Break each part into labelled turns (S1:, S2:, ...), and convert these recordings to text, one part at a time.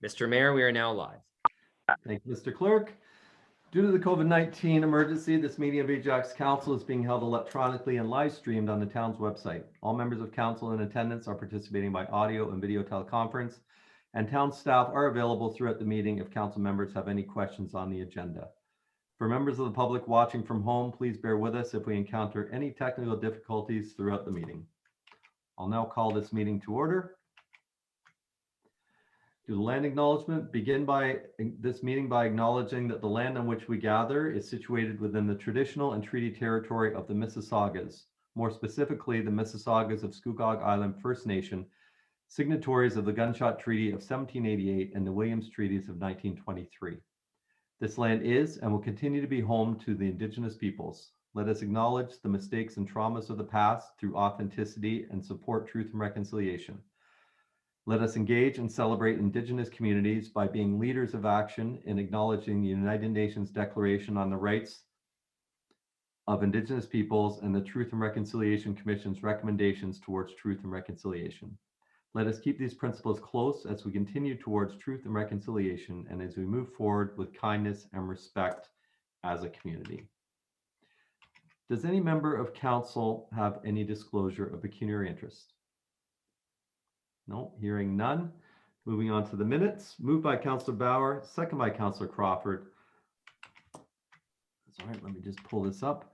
S1: Mr. Mayor, we are now live.
S2: Thank you, Mr. Clerk. Due to the COVID-19 emergency, this meeting of Ajax Council is being held electronically and live streamed on the town's website. All members of council in attendance are participating by audio and video teleconference, and town staff are available throughout the meeting if council members have any questions on the agenda. For members of the public watching from home, please bear with us if we encounter any technical difficulties throughout the meeting. I'll now call this meeting to order. Do the land acknowledgement. Begin this meeting by acknowledging that the land on which we gather is situated within the traditional and treaty territory of the Mississaugas, more specifically the Mississaugas of Scugog Island First Nation, signatories of the Gunshot Treaty of 1788 and the Williams Treaties of 1923. This land is and will continue to be home to the Indigenous peoples. Let us acknowledge the mistakes and traumas of the past through authenticity and support truth and reconciliation. Let us engage and celebrate Indigenous communities by being leaders of action in acknowledging the United Nations Declaration on the Rights of Indigenous Peoples and the Truth and Reconciliation Commission's recommendations towards truth and reconciliation. Let us keep these principles close as we continue towards truth and reconciliation and as we move forward with kindness and respect as a community. Does any member of council have any disclosure of pecuniary interest? No, hearing none. Moving on to the minutes. Moved by Councillor Bauer, second by Councillor Crawford. That's all right, let me just pull this up.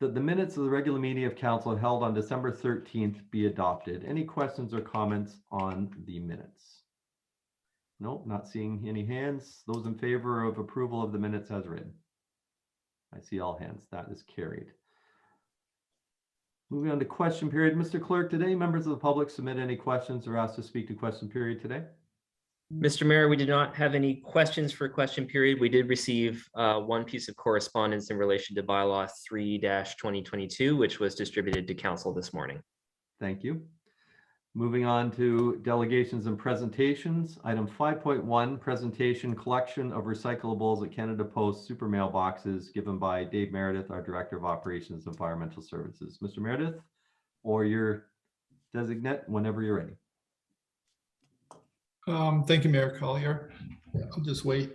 S2: That the minutes of the regular meeting of council held on December 13th be adopted. Any questions or comments on the minutes? No, not seeing any hands. Those in favor of approval of the minutes as written? I see all hands. That is carried. Moving on to question period. Mr. Clerk, did any members of the public submit any questions or ask to speak to question period today?
S1: Mr. Mayor, we did not have any questions for question period. We did receive one piece of correspondence in relation to bylaw 3-2022, which was distributed to council this morning.
S2: Thank you. Moving on to delegations and presentations. Item 5.1, presentation collection of recyclables at Canada Post super mailboxes given by Dave Meredith, our Director of Operations Environmental Services. Mr. Meredith, or your designate whenever you're ready.
S3: Thank you, Mayor Collier. I'll just wait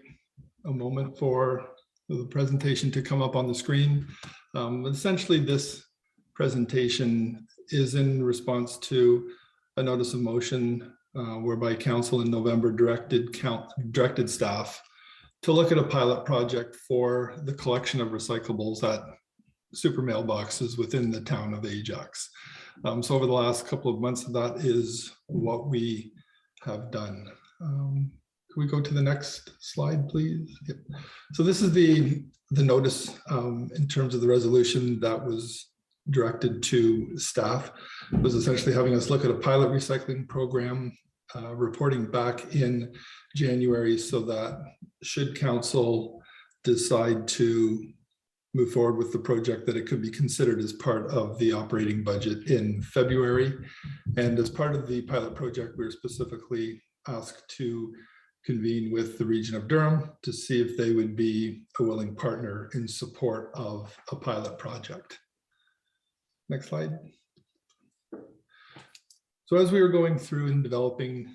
S3: a moment for the presentation to come up on the screen. Essentially, this presentation is in response to a notice of motion whereby council in November directed staff to look at a pilot project for the collection of recyclables at super mailboxes within the town of Ajax. So over the last couple of months, that is what we have done. Can we go to the next slide, please? Yep. So this is the notice in terms of the resolution that was directed to staff. It was essentially having us look at a pilot recycling program, reporting back in January, so that should council decide to move forward with the project, that it could be considered as part of the operating budget in February. And as part of the pilot project, we were specifically asked to convene with the region of Durham to see if they would be a willing partner in support of a pilot project. Next slide. So as we were going through and developing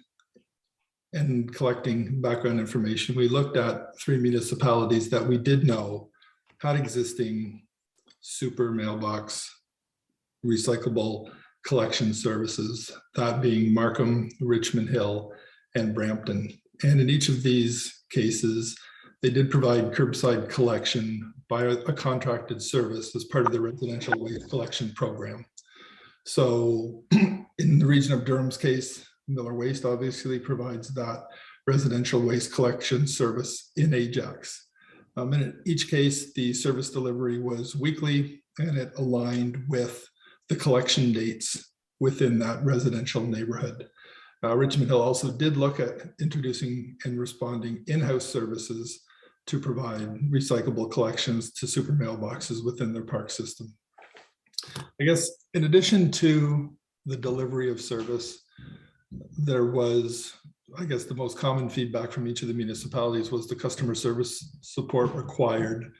S3: and collecting background information, we looked at 3 municipalities that we did know had existing super mailbox recyclable collection services, that being Markham, Richmond Hill, and Brampton. And in each of these cases, they did provide curbside collection by a contracted service as part of the residential waste collection program. So in the region of Durham's case, Miller Waste obviously provides that residential waste collection service in Ajax. And in each case, the service delivery was weekly and it aligned with the collection dates within that residential neighborhood. Richmond Hill also did look at introducing and responding in-house services to provide recyclable collections to super mailboxes within their park system. I guess in addition to the delivery of service, there was, I guess the most common feedback from each of the municipalities was the customer service support required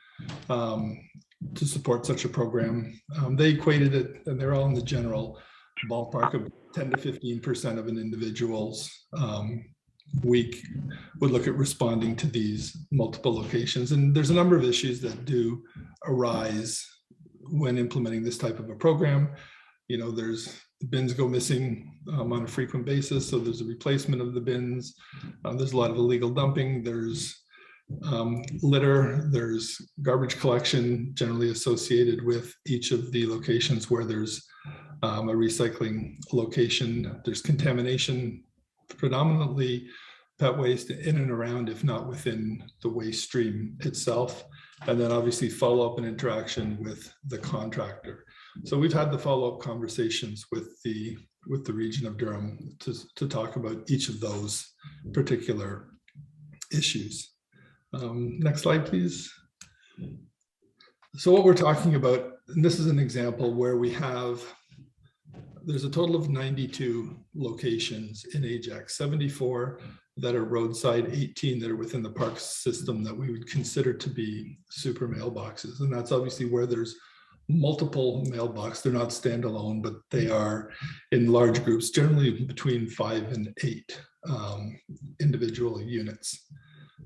S3: to support such a program. They equated it, and they're all in the general ballpark of 10 to 15% of an individual's week would look at responding to these multiple locations. And there's a number of issues that do arise when implementing this type of a program. You know, there's bins go missing on a frequent basis, so there's a replacement of the bins. There's a lot of illegal dumping. There's litter. There's garbage collection generally associated with each of the locations where there's a recycling location. There's contamination, predominantly pet waste in and around, if not within the waste stream itself. And then obviously follow up and interaction with the contractor. So we've had the follow-up conversations with the region of Durham to talk about each of those particular issues. Next slide, please. So what we're talking about, and this is an example where there's a total of 92 locations in Ajax, 74 that are roadside, 18 that are within the park system that we would consider to be super mailboxes. And that's obviously where there's multiple mailboxes. They're not standalone, but they are in large groups, generally between 5 and 8 individual units.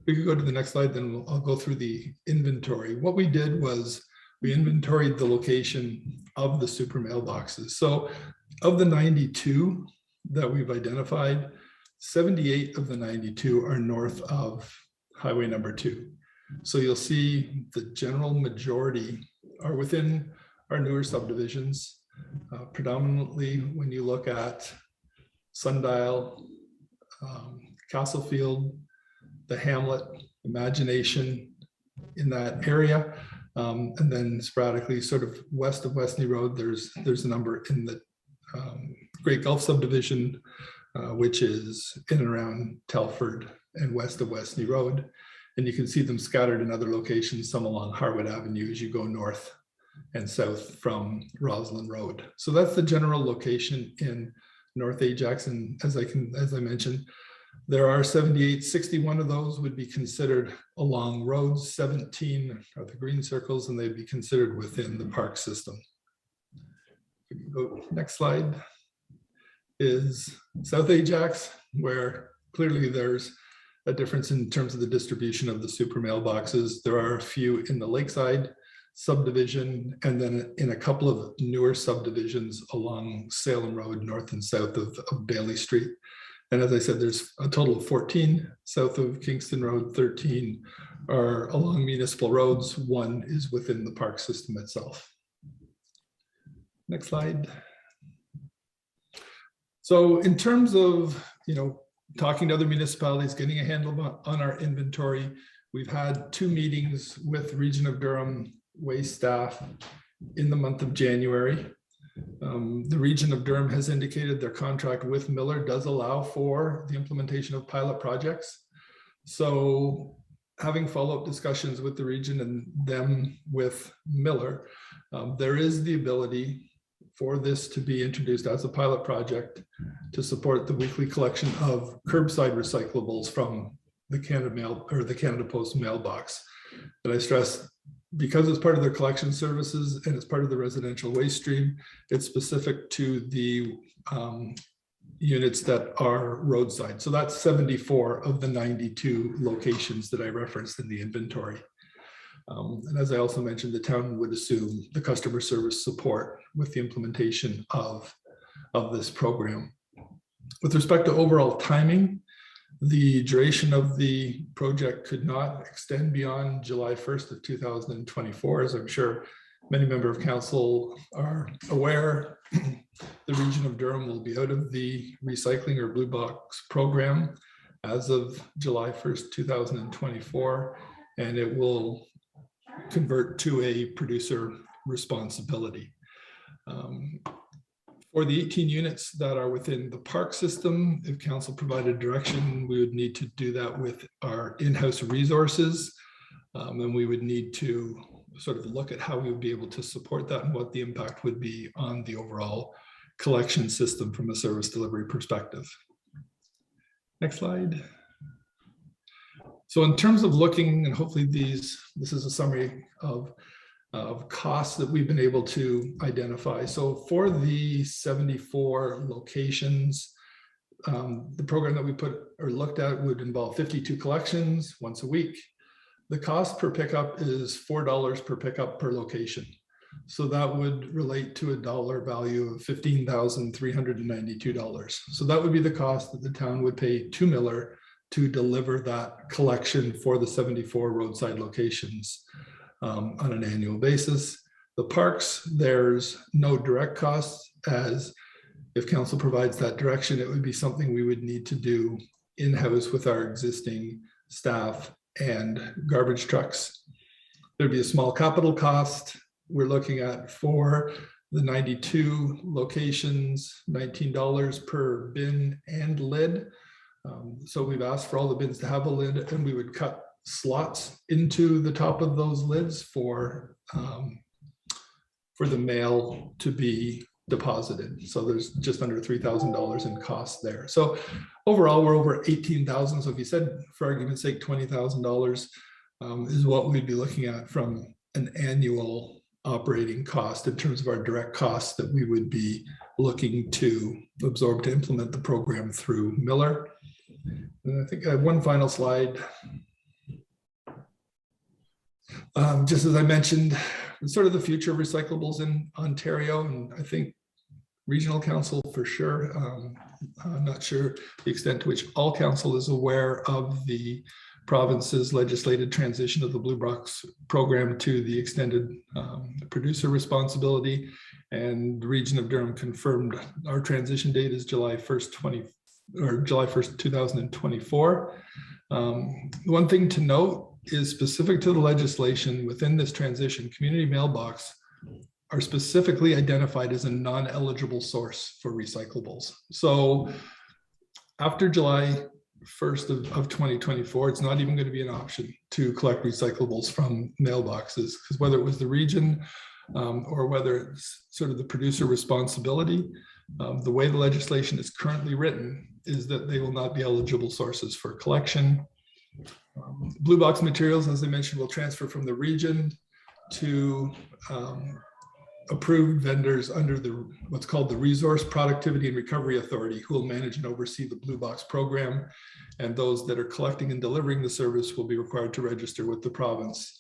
S3: We could go to the next slide, then I'll go through the inventory. What we did was we inventoried the location of the super mailboxes. So of the 92 that we've identified, 78 of the 92 are north of highway number 2. So you'll see the general majority are within our newer subdivisions. Predominantly when you look at Sundial, Castlefield, the Hamlet, Imagination in that area. And then sporadically sort of west of Westney Road, there's a number in the Great Gulf subdivision, which is in and around Telford and west of Westney Road. And you can see them scattered in other locations, some along Harwood Avenue as you go north and south from Roslyn Road. So that's the general location in North Ajax. And as I mentioned, there are 78, 61 of those would be considered along roads, 17 are the green circles, and they'd be considered within the park system. Go next slide is South Ajax, where clearly there's a difference in terms of the distribution of the super mailboxes. There are a few in the Lakeside subdivision, and then in a couple of newer subdivisions along Salem Road, north and south of Bailey Street. And as I said, there's a total of 14 south of Kingston Road, 13 are along municipal roads, 1 is within the park system itself. Next slide. So in terms of, talking to other municipalities, getting a handle on our inventory, we've had 2 meetings with Region of Durham waste staff in the month of January. The Region of Durham has indicated their contract with Miller does allow for the implementation of pilot projects. So having follow-up discussions with the region and them with Miller, there is the ability for this to be introduced as a pilot project to support the weekly collection of curbside recyclables from the Canada Mail or the Canada Post mailbox. And I stress, because it's part of their collection services and it's part of the residential waste stream, it's specific to the units that are roadside. So that's 74 of the 92 locations that I referenced in the inventory. And as I also mentioned, the town would assume the customer service support with the implementation of this program. With respect to overall timing, the duration of the project could not extend beyond July 1st of 2024, as I'm sure many members of council are aware. The Region of Durham will be out of the recycling or blue box program as of July 1st, 2024, and it will convert to a producer responsibility. For the 18 units that are within the park system, if council provided direction, we would need to do that with our in-house resources. And we would need to sort of look at how we would be able to support that and what the impact would be on the overall collection system from a service delivery perspective. Next slide. So in terms of looking, and hopefully this is a summary of costs that we've been able to identify. So for the 74 locations, the program that we put or looked at would involve 52 collections once a week. The cost per pickup is $4 per pickup per location. So that would relate to a dollar value of $15,392. So that would be the cost that the town would pay to Miller to deliver that collection for the 74 roadside locations on an annual basis. The parks, there's no direct costs, as if council provides that direction, it would be something we would need to do in-house with our existing staff and garbage trucks. There'd be a small capital cost. We're looking at for the 92 locations, $19 per bin and lid. So we've asked for all the bins to have a lid, and we would cut slots into the top of those lids for the mail to be deposited. So there's just under $3,000 in cost there. So overall, we're over 18,000. So if you said, for argument's sake, $20,000 is what we'd be looking at from an annual operating cost in terms of our direct costs that we would be looking to absorb to implement the program through Miller. And I think I have one final slide. Just as I mentioned, sort of the future of recyclables in Ontario, and I think regional council for sure. I'm not sure the extent to which all council is aware of the province's legislated transition of the Blue Box program to the extended producer responsibility, and the region of Durham confirmed our transition date is July 1st, 2024. One thing to note is specific to the legislation within this transition, community mailbox are specifically identified as a non-eligible source for recyclables. So after July 1st of 2024, it's not even going to be an option to collect recyclables from mailboxes, because whether it was the region or whether it's sort of the producer responsibility, the way the legislation is currently written is that they will not be eligible sources for collection. Blue box materials, as I mentioned, will transfer from the region to approved vendors under the what's called the Resource Productivity and Recovery Authority, who will manage and oversee the Blue Box program. And those that are collecting and delivering the service will be required to register with the province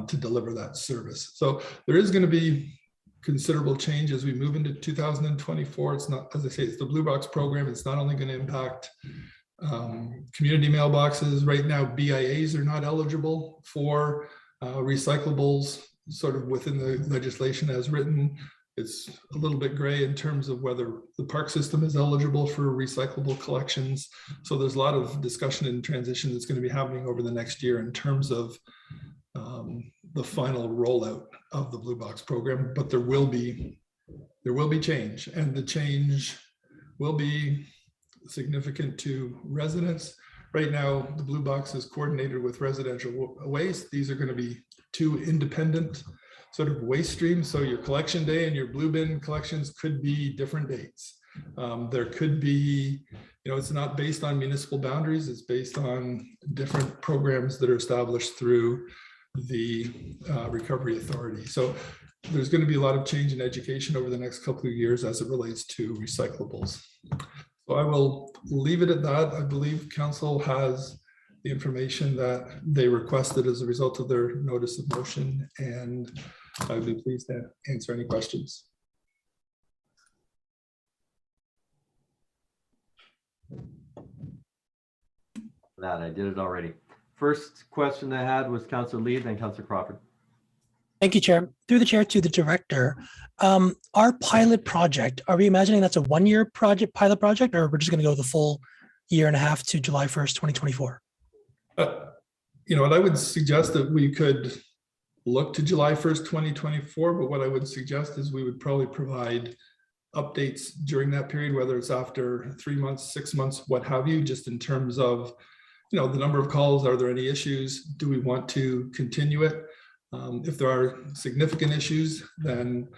S3: to deliver that service. So there is going to be considerable change as we move into 2024. It's not, as I say, it's the Blue Box program. It's not only going to impact community mailboxes. Right now, BIAs are not eligible for recyclables sort of within the legislation as written. It's a little bit gray in terms of whether the park system is eligible for recyclable collections. So there's a lot of discussion and transition that's going to be happening over the next year in terms of the final rollout of the Blue Box program, but there will be change, and the change will be significant to residents. Right now, the Blue Box is coordinated with residential waste. These are going to be two independent sort of waste streams. So your collection day and your blue bin collections could be different dates. There could be, it's not based on municipal boundaries. It's based on different programs that are established through the Recovery Authority. So there's going to be a lot of change in education over the next couple of years as it relates to recyclables. So I will leave it at that. I believe council has the information that they requested as a result of their notice of motion, and I'd be pleased to answer any questions.
S2: That I did it already. First question I had was Councillor Lee, then Councillor Crawford.
S4: Thank you, Chair. Through the chair to the director, our pilot project, are we imagining that's a one-year pilot project, or we're just going to go the full year and a half to July 1st, 2024?
S3: What I would suggest that we could look to July 1st, 2024, but what I would suggest is we would probably provide updates during that period, whether it's after 3 months, 6 months, what have you, just in terms of, the number of calls. Are there any issues? Do we want to continue it? If there are significant issues, then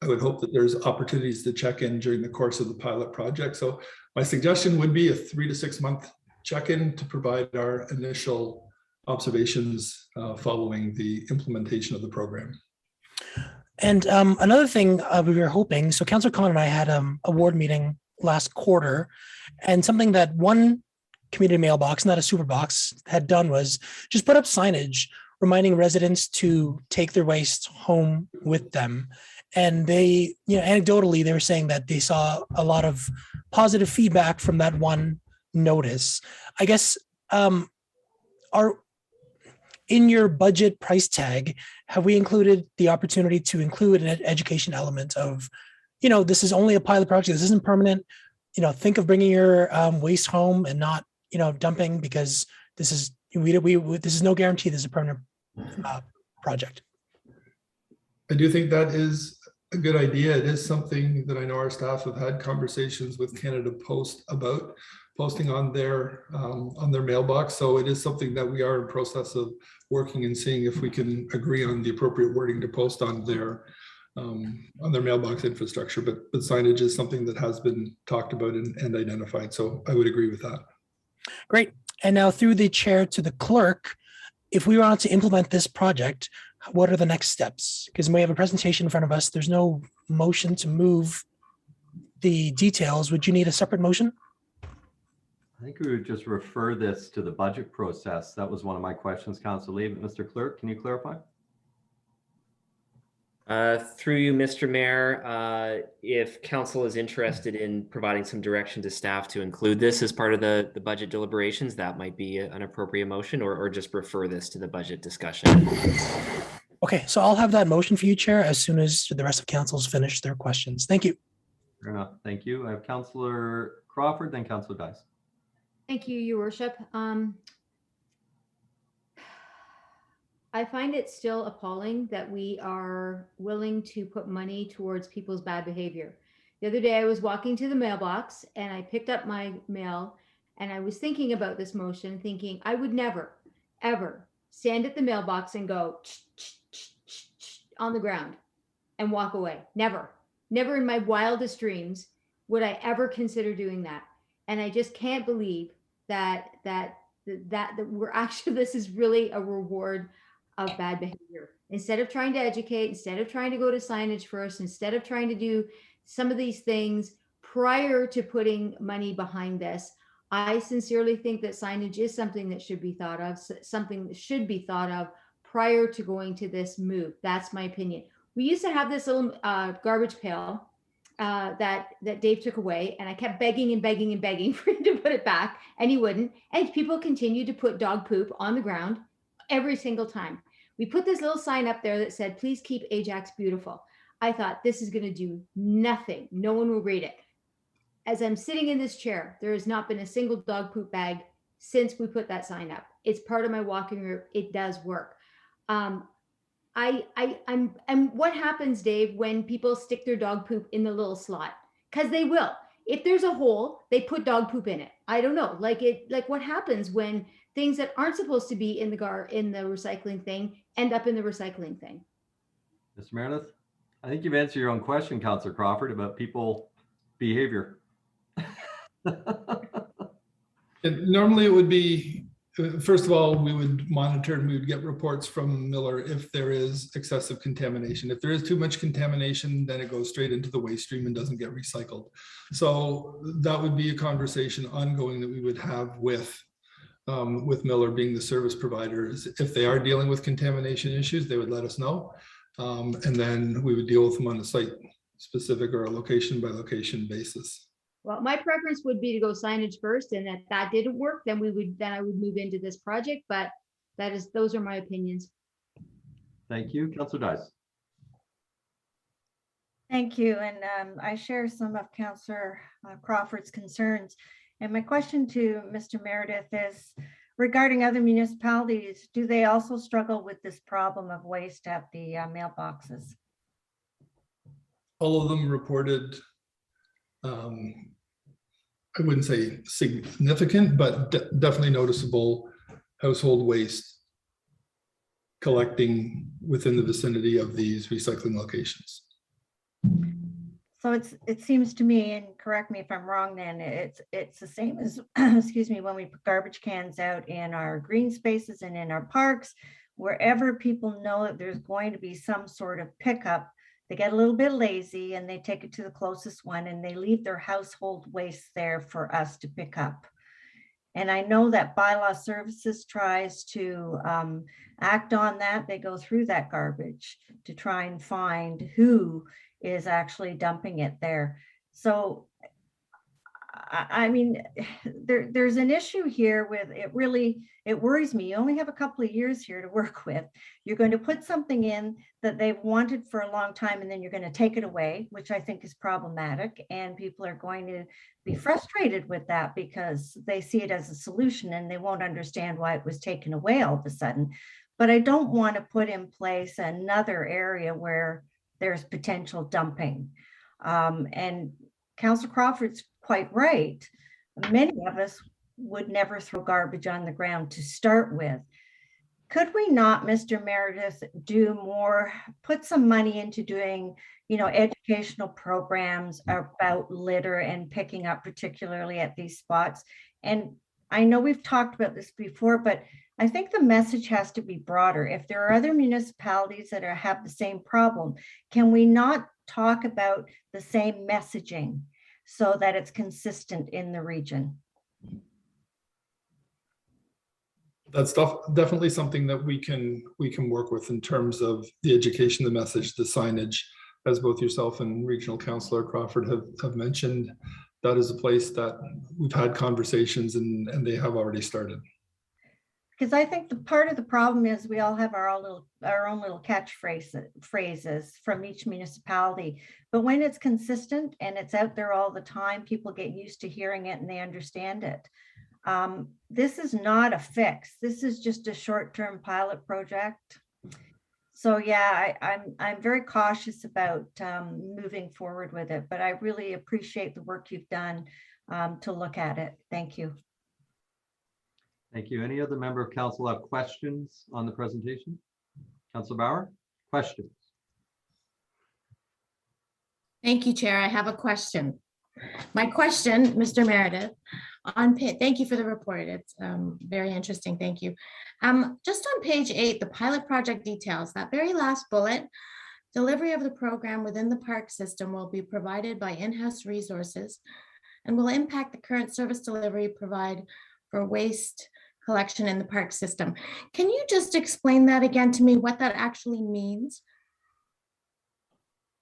S3: I would hope that there's opportunities to check in during the course of the pilot project. So my suggestion would be a 3 to 6 month check-in to provide our initial observations following the implementation of the program.
S4: And another thing we were hoping, so Councillor Khan and I had a ward meeting last quarter. And something that one community mailbox, not a super box, had done was just put up signage reminding residents to take their waste home with them. And they, anecdotally, they were saying that they saw a lot of positive feedback from that one notice. I guess, in your budget price tag, have we included the opportunity to include an education element of, this is only a pilot project, this isn't permanent, think of bringing your waste home and not, dumping, because this is, this is no guarantee this is a permanent project.
S3: I do think that is a good idea. It is something that I know our staff have had conversations with Canada Post about posting on their mailbox. So it is something that we are in process of working and seeing if we can agree on the appropriate wording to post on their mailbox infrastructure. But signage is something that has been talked about and identified. So I would agree with that.
S4: Great. And now through the chair to the clerk, if we want to implement this project, what are the next steps? Because we have a presentation in front of us. There's no motion to move the details. Would you need a separate motion?
S2: I think we would just refer this to the budget process. That was one of my questions, Councillor Lee. But Mr. Clerk, can you clarify?
S1: Through you, Mr. Mayor, if council is interested in providing some direction to staff to include this as part of the budget deliberations, that might be an appropriate motion, or just refer this to the budget discussion.
S4: Okay, so I'll have that motion for you, Chair, as soon as the rest of council's finished their questions. Thank you.
S2: Fair enough. Thank you. I have Councillor Crawford, then Councillor Dice.
S5: Thank you, Your Worship. I find it still appalling that we are willing to put money towards people's bad behavior. The other day I was walking to the mailbox and I picked up my mail and I was thinking about this motion, thinking I would never, ever stand at the mailbox and go on the ground and walk away. Never, never in my wildest dreams would I ever consider doing that. And I just can't believe that we're actually, this is really a reward of bad behavior. Instead of trying to educate, instead of trying to go to signage first, instead of trying to do some of these things prior to putting money behind this, I sincerely think that signage is something that should be thought of, something that should be thought of prior to going to this move. That's my opinion. We used to have this little garbage pail that Dave took away, and I kept begging and begging and begging for him to put it back, and he wouldn't. And people continued to put dog poop on the ground every single time. We put this little sign up there that said, please keep Ajax beautiful. I thought this is going to do nothing. No one will read it. As I'm sitting in this chair, there has not been a single dog poop bag since we put that sign up. It's part of my walking route. It does work. And what happens, Dave, when people stick their dog poop in the little slot? Because they will. If there's a hole, they put dog poop in it. I don't know. Like what happens when things that aren't supposed to be in the recycling thing end up in the recycling thing?
S2: Mr. Meredith, I think you've answered your own question, Councillor Crawford, about people behavior.
S3: And normally it would be, first of all, we would monitor and we would get reports from Miller if there is excessive contamination. If there is too much contamination, then it goes straight into the waste stream and doesn't get recycled. So that would be a conversation ongoing that we would have with Miller being the service providers. If they are dealing with contamination issues, they would let us know. And then we would deal with them on a site specific or a location by location basis.
S5: Well, my preference would be to go signage first, and if that didn't work, then I would move into this project, but those are my opinions.
S2: Thank you. Councillor Dice.
S6: Thank you. And I share some of Councillor Crawford's concerns. And my question to Mr. Meredith is regarding other municipalities, do they also struggle with this problem of waste at the mailboxes?
S3: All of them reported, I wouldn't say significant, but definitely noticeable household waste collecting within the vicinity of these recycling locations.
S6: So it seems to me, and correct me if I'm wrong, then it's the same as excuse me, when we put garbage cans out in our green spaces and in our parks, wherever people know that there's going to be some sort of pickup, they get a little bit lazy and they take it to the closest one and they leave their household waste there for us to pick up. And I know that bylaw services tries to act on that. They go through that garbage to try and find who is actually dumping it there. So, I mean, there's an issue here with it. Really, it worries me. You only have a couple of years here to work with. You're going to put something in that they've wanted for a long time, and then you're going to take it away, which I think is problematic. And people are going to be frustrated with that because they see it as a solution and they won't understand why it was taken away all of a sudden. But I don't want to put in place another area where there's potential dumping. And Councillor Crawford's quite right. Many of us would never throw garbage on the ground to start with. Could we not, Mr. Meredith, do more, put some money into doing, educational programs about litter and picking up, particularly at these spots? And I know we've talked about this before, but I think the message has to be broader. If there are other municipalities that have the same problem, can we not talk about the same messaging so that it's consistent in the region?
S3: That's definitely something that we can work with in terms of the education, the message, the signage, as both yourself and Regional Councillor Crawford have mentioned. That is a place that we've had conversations and they have already started.
S6: Because I think the part of the problem is we all have our own little catchphrases from each municipality. But when it's consistent and it's out there all the time, people get used to hearing it and they understand it. This is not a fix. This is just a short-term pilot project. So yeah, I'm very cautious about moving forward with it, but I really appreciate the work you've done to look at it. Thank you.
S2: Thank you. Any other member of council have questions on the presentation? Councilor Bauer, questions?
S7: Thank you, Chair. I have a question. My question, Mr. Meredith, thank you for the report. It's very interesting. Thank you. Just on page 8, the pilot project details, that very last bullet, delivery of the program within the park system will be provided by in-house resources and will impact the current service delivery provide for waste collection in the park system. Can you just explain that again to me, what that actually means?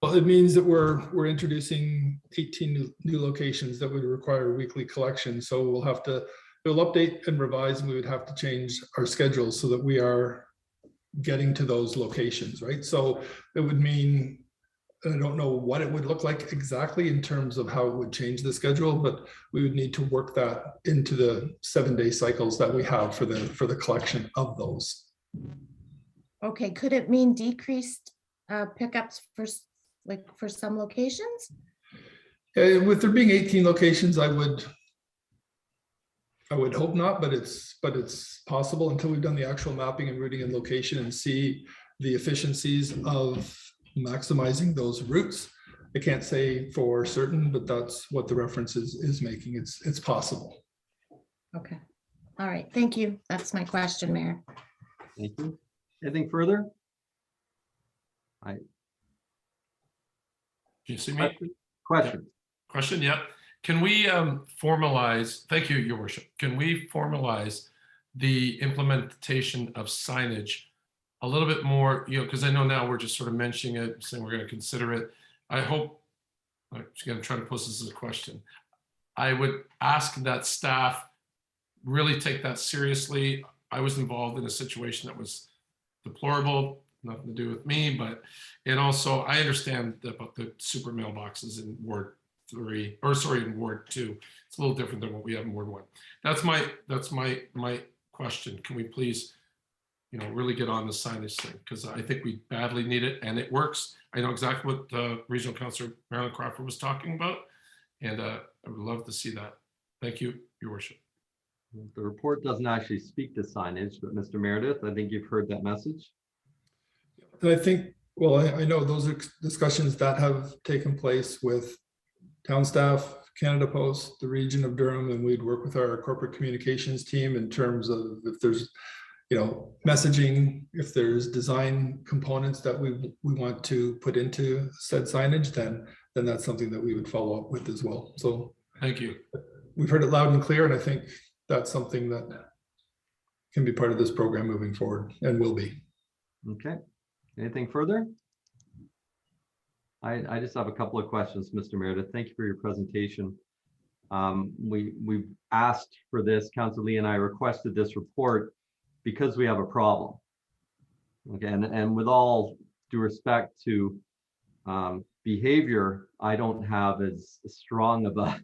S3: Well, it means that we're introducing 18 new locations that would require weekly collection. So we'll update and revise, and we would have to change our schedules so that we are getting to those locations, right? So it would mean, I don't know what it would look like exactly in terms of how it would change the schedule, but we would need to work that into the 7-day cycles that we have for the collection of those.
S7: Okay, could it mean decreased pickups for some locations?
S3: With there being 18 locations, I would hope not, but it's possible until we've done the actual mapping and routing and location and see the efficiencies of maximizing those routes. I can't say for certain, but that's what the reference is making. It's possible.
S7: Okay. All right. Thank you. That's my question, Mayor.
S2: Thank you. Anything further?
S8: Do you see me?
S2: Question.
S8: Question, yeah. Can we formalize, thank you, Your Worship. Can we formalize the implementation of signage a little bit more, because I know now we're just sort of mentioning it, saying we're going to consider it. I hope, I'm going to try to pose this as a question. I would ask that staff really take that seriously. I was involved in a situation that was deplorable, nothing to do with me, and also I understand about the super mailboxes in Ward 3, or sorry, in Ward 2. It's a little different than what we have in Ward 1. That's my question. Can we please, really get on the signage thing, because I think we badly need it and it works. I know exactly what Regional Councillor Marilyn Crawford was talking about, and I would love to see that. Thank you, Your Worship.
S2: The report doesn't actually speak to signage, but Mr. Meredith, I think you've heard that message.
S3: I think, well, I know those are discussions that have taken place with town staff, Canada Post, the region of Durham, and we'd work with our corporate communications team in terms of if there's messaging, if there's design components that we want to put into said signage, then that's something that we would follow up with as well. So
S8: Thank you.
S3: we've heard it loud and clear, and I think that's something that can be part of this program moving forward and will be.
S2: Okay. Anything further? I just have a couple of questions, Mr. Meredith. Thank you for your presentation. We've asked for this, Councillor Lee and I requested this report because we have a problem. Okay, and with all due respect to behavior, I don't have as strong of a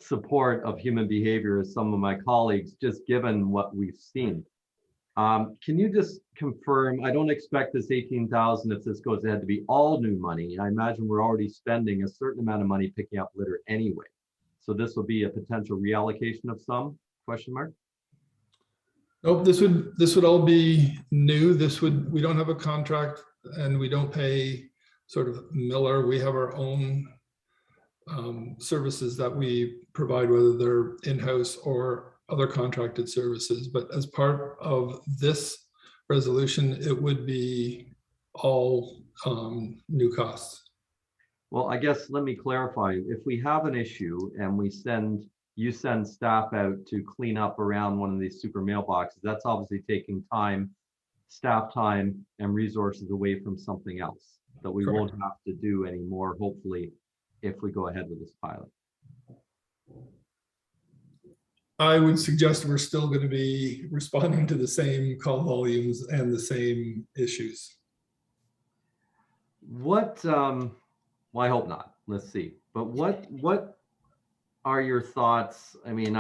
S2: support of human behavior as some of my colleagues, just given what we've seen. Can you just confirm, I don't expect this 18,000, if this goes ahead, to be all new money. I imagine we're already spending a certain amount of money picking up litter anyway. So this will be a potential reallocation of some, question mark?
S3: Nope, this would all be new. We don't have a contract and we don't pay sort of Miller. We have our own services that we provide, whether they're in-house or other contracted services. But as part of this resolution, it would be all new costs.
S2: Well, I guess let me clarify. If we have an issue and you send staff out to clean up around one of these super mailboxes, that's obviously taking time, staff time and resources away from something else that we
S3: Correct.
S2: won't have to do anymore, hopefully, if we go ahead with this pilot.
S3: I would suggest we're still going to be responding to the same call volumes and the same issues.
S2: What, well, I hope not. Let's see. But what are your thoughts? I mean,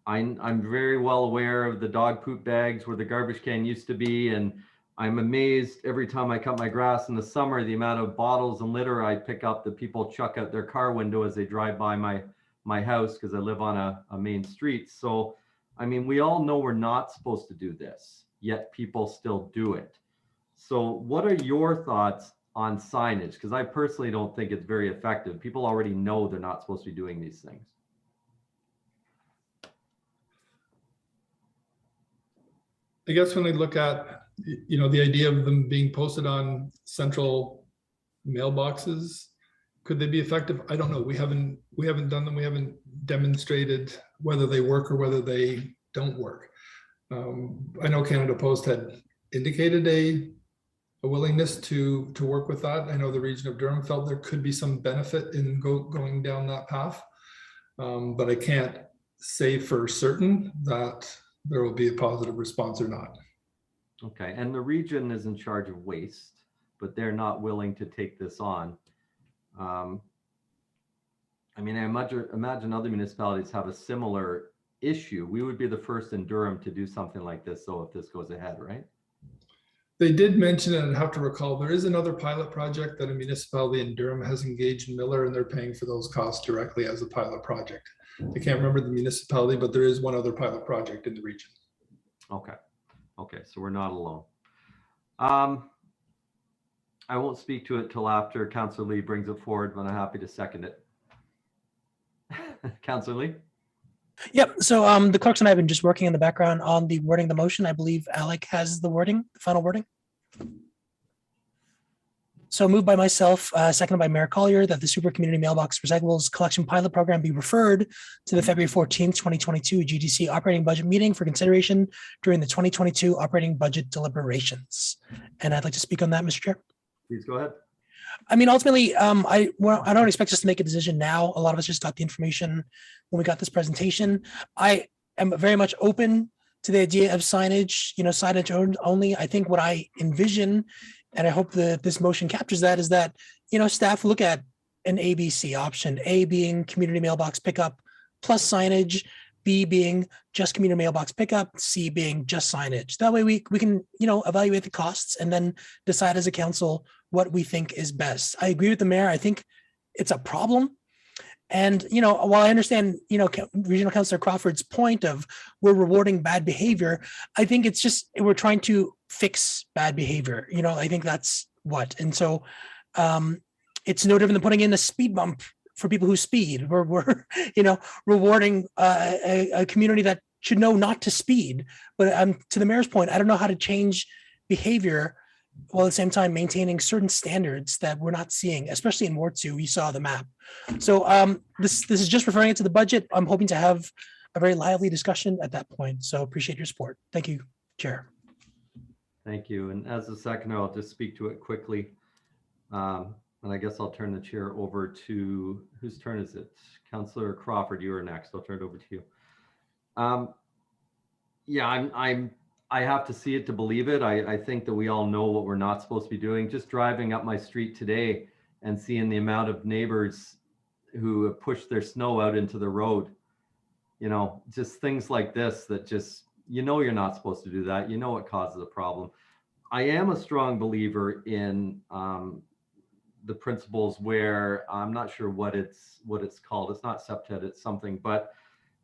S2: I'm very well aware of the dog poop bags where the garbage can used to be, and I'm amazed every time I cut my grass in the summer, the amount of bottles and litter I pick up that people chuck out their car window as they drive by my house, because I live on a main street. So, I mean, we all know we're not supposed to do this, yet people still do it. So what are your thoughts on signage? Because I personally don't think it's very effective. People already know they're not supposed to be doing these things.
S3: I guess when I look at, the idea of them being posted on central mailboxes, could they be effective? I don't know. We haven't done them. We haven't demonstrated whether they work or whether they don't work. I know Canada Post had indicated a willingness to work with that. I know the region of Durham felt there could be some benefit in going down that path, but I can't say for certain that there will be a positive response or not.
S2: Okay, and the region is in charge of waste, but they're not willing to take this on. I mean, I imagine other municipalities have a similar issue. We would be the first in Durham to do something like this, so if this goes ahead, right?
S3: They did mention, and I have to recall, there is another pilot project that a municipality in Durham has engaged Miller, and they're paying for those costs directly as a pilot project. I can't remember the municipality, but there is one other pilot project in the region.
S2: Okay. Okay, so we're not alone. I won't speak to it till after Councillor Lee brings it forward, but I'm happy to second it. Councillor Lee?
S4: Yep. So the clerks and I have been just working in the background on the wording of the motion. I believe Alec has the wording, the final wording. So moved by myself, seconded by Mayor Collier, that the Super Community Mailbox Recyclables Collection Pilot Program be referred to the February 14th, 2022 GDC operating budget meeting for consideration during the 2022 operating budget deliberations. And I'd like to speak on that, Mr. Chair.
S2: Please go ahead.
S4: I mean, ultimately, I don't expect us to make a decision now. A lot of us just got the information when we got this presentation. I am very much open to the idea of signage, signage only. I think what I envision, and I hope that this motion captures that, is that, staff look at an ABC option, A being community mailbox pickup plus signage, B being just community mailbox pickup, C being just signage. That way we can, evaluate the costs and then decide as a council what we think is best. I agree with the mayor. I think it's a problem. And, while I understand, Regional Councillor Crawford's point of we're rewarding bad behavior, I think it's just, we're trying to fix bad behavior. I think that's what. And so it's no different than putting in a speed bump for people who speed. We're rewarding a community that should know not to speed. But to the mayor's point, I don't know how to change behavior while at the same time maintaining certain standards that we're not seeing, especially in Ward 2. We saw the map. So this is just referring it to the budget. I'm hoping to have a very lively discussion at that point. So appreciate your support. Thank you, Chair.
S2: Thank you. And as a seconder, I'll just speak to it quickly. And I guess I'll turn the chair over to, whose turn is it? Councillor Crawford, you are next. I'll turn it over to you. Yeah, I have to see it to believe it. I think that we all know what we're not supposed to be doing. Just driving up my street today and seeing the amount of neighbors who have pushed their snow out into the road, you know, just things like this that just, you know, you're not supposed to do that. You know, it causes a problem. I am a strong believer in the principles where I'm not sure what it's called. It's not septet, it's something, but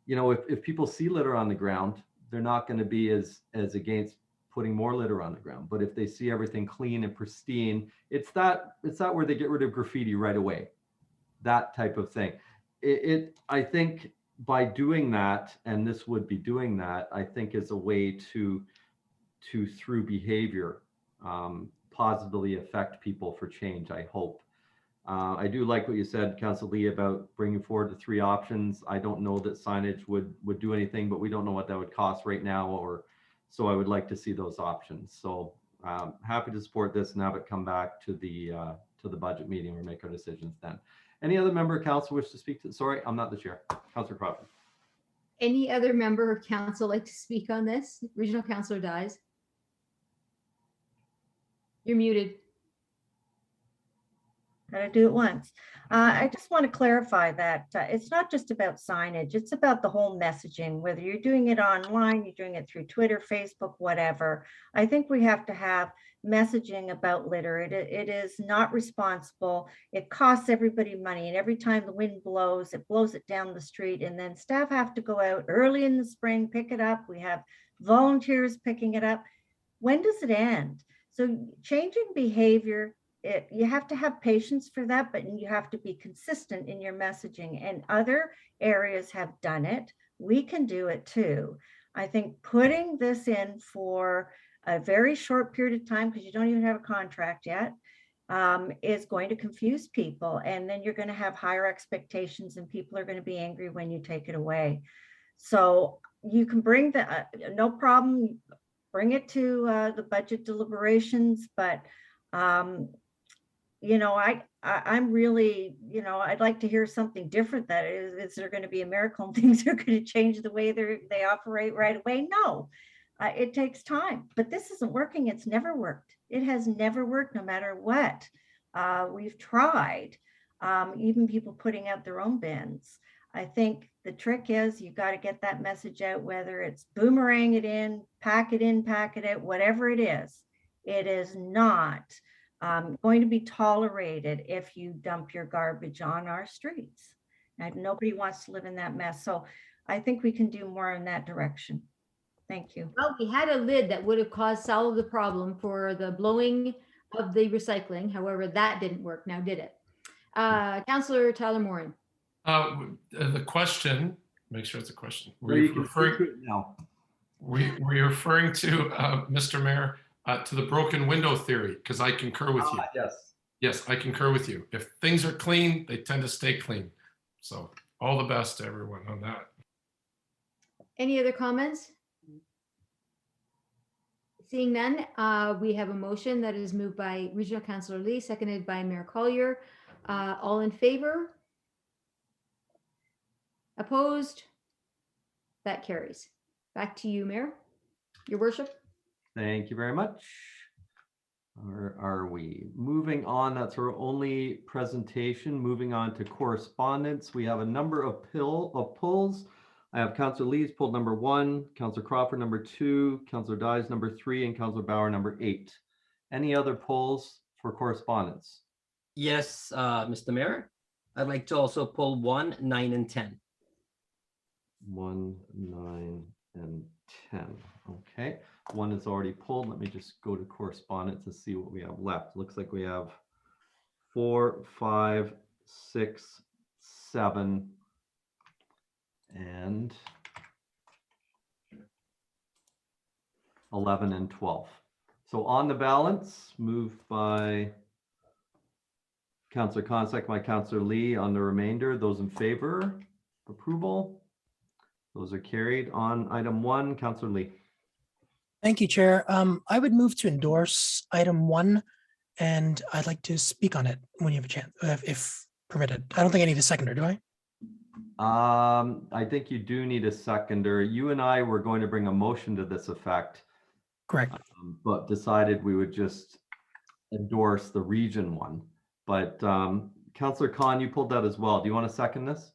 S2: you know, if people see litter on the ground, they're not going to be as against putting more litter on the ground. But if they see everything clean and pristine, it's that where they get rid of graffiti right away, that type of thing. I think by doing that, and this would be doing that, I think is a way to through behavior positively affect people for change, I hope. I do like what you said, Councillor Lee, about bringing forward the 3 options. I don't know that signage would do anything, but we don't know what that would cost right now, or so I would like to see those options. So happy to support this and have it come back to the budget meeting or make our decisions then. Any other member of council wish to speak to? Sorry, I'm not the chair. Councillor Crawford.
S5: Any other member of council like to speak on this? Regional Councillor Dyes. You're muted.
S6: Gotta do it once. I just want to clarify that it's not just about signage, it's about the whole messaging, whether you're doing it online, you're doing it through Twitter, Facebook, whatever. I think we have to have messaging about litter. It is not responsible. It costs everybody money, and every time the wind blows, it blows it down the street, and then staff have to go out early in the spring, pick it up. We have volunteers picking it up. When does it end? So changing behavior, you have to have patience for that, but you have to be consistent in your messaging, and other areas have done it. We can do it too. I think putting this in for a very short period of time, because you don't even have a contract yet, is going to confuse people. And then you're going to have higher expectations and people are going to be angry when you take it away. So you can bring the, no problem, bring it to the budget deliberations, but you know, I'm really, you know, I'd like to hear something different. That is there going to be a miracle and things are going to change the way they operate right away? No, it takes time, but this isn't working. It's never worked. It has never worked, no matter what. We've tried, even people putting out their own bins. I think the trick is you got to get that message out, whether it's boomerang it in, pack it out, whatever it is not going to be tolerated if you dump your garbage on our streets. And nobody wants to live in that mess. So I think we can do more in that direction. Thank you.
S5: Well, we had a lid that would have solved the problem for the blowing of the recycling. However, that didn't work. Now, did it? Councillor Tyler Morin.
S8: The question, make sure it's a question.
S2: Were you referring
S8: to, Mr. Mayor, to the broken window theory? Because I concur with you.
S2: Yes.
S8: Yes, I concur with you. If things are clean, they tend to stay clean. So all the best to everyone on that.
S5: Any other comments? Seeing none, we have a motion that is moved by Regional Councillor Lee, seconded by Mayor Collier. All in favor? Opposed? That carries. Back to you, Mayor. Your worship.
S2: Thank you very much. Or are we moving on? That's our only presentation. Moving on to correspondence. We have a number of pulls. I have Councillor Lee's pulled number 1, Councillor Crawford number 2, Councillor Dyes number 3, and Councillor Bauer number 8. Any other pulls for correspondence?
S9: Yes, Mr. Mayor. I'd like to also pull 1, 9, and 10.
S2: 1, 9, and 10. Okay. 1 is already pulled. Let me just go to correspondence and see what we have left. Looks like we have 4, 5, 6, 7, and 11, and 12. So on the balance, moved by Councillor Khan, second by Councillor Lee. On the remainder, those in favor of approval? Those are carried. On item 1, Councillor Lee.
S4: Thank you, Chair. I would move to endorse item 1, and I'd like to speak on it when you have a chance, if permitted. I don't think I need a seconder, do I?
S2: I think you do need a seconder. You and I were going to bring a motion to this effect,
S4: Correct.
S2: but decided we would just endorse the region one. But Councillor Khan, you pulled that as well. Do you want to second this?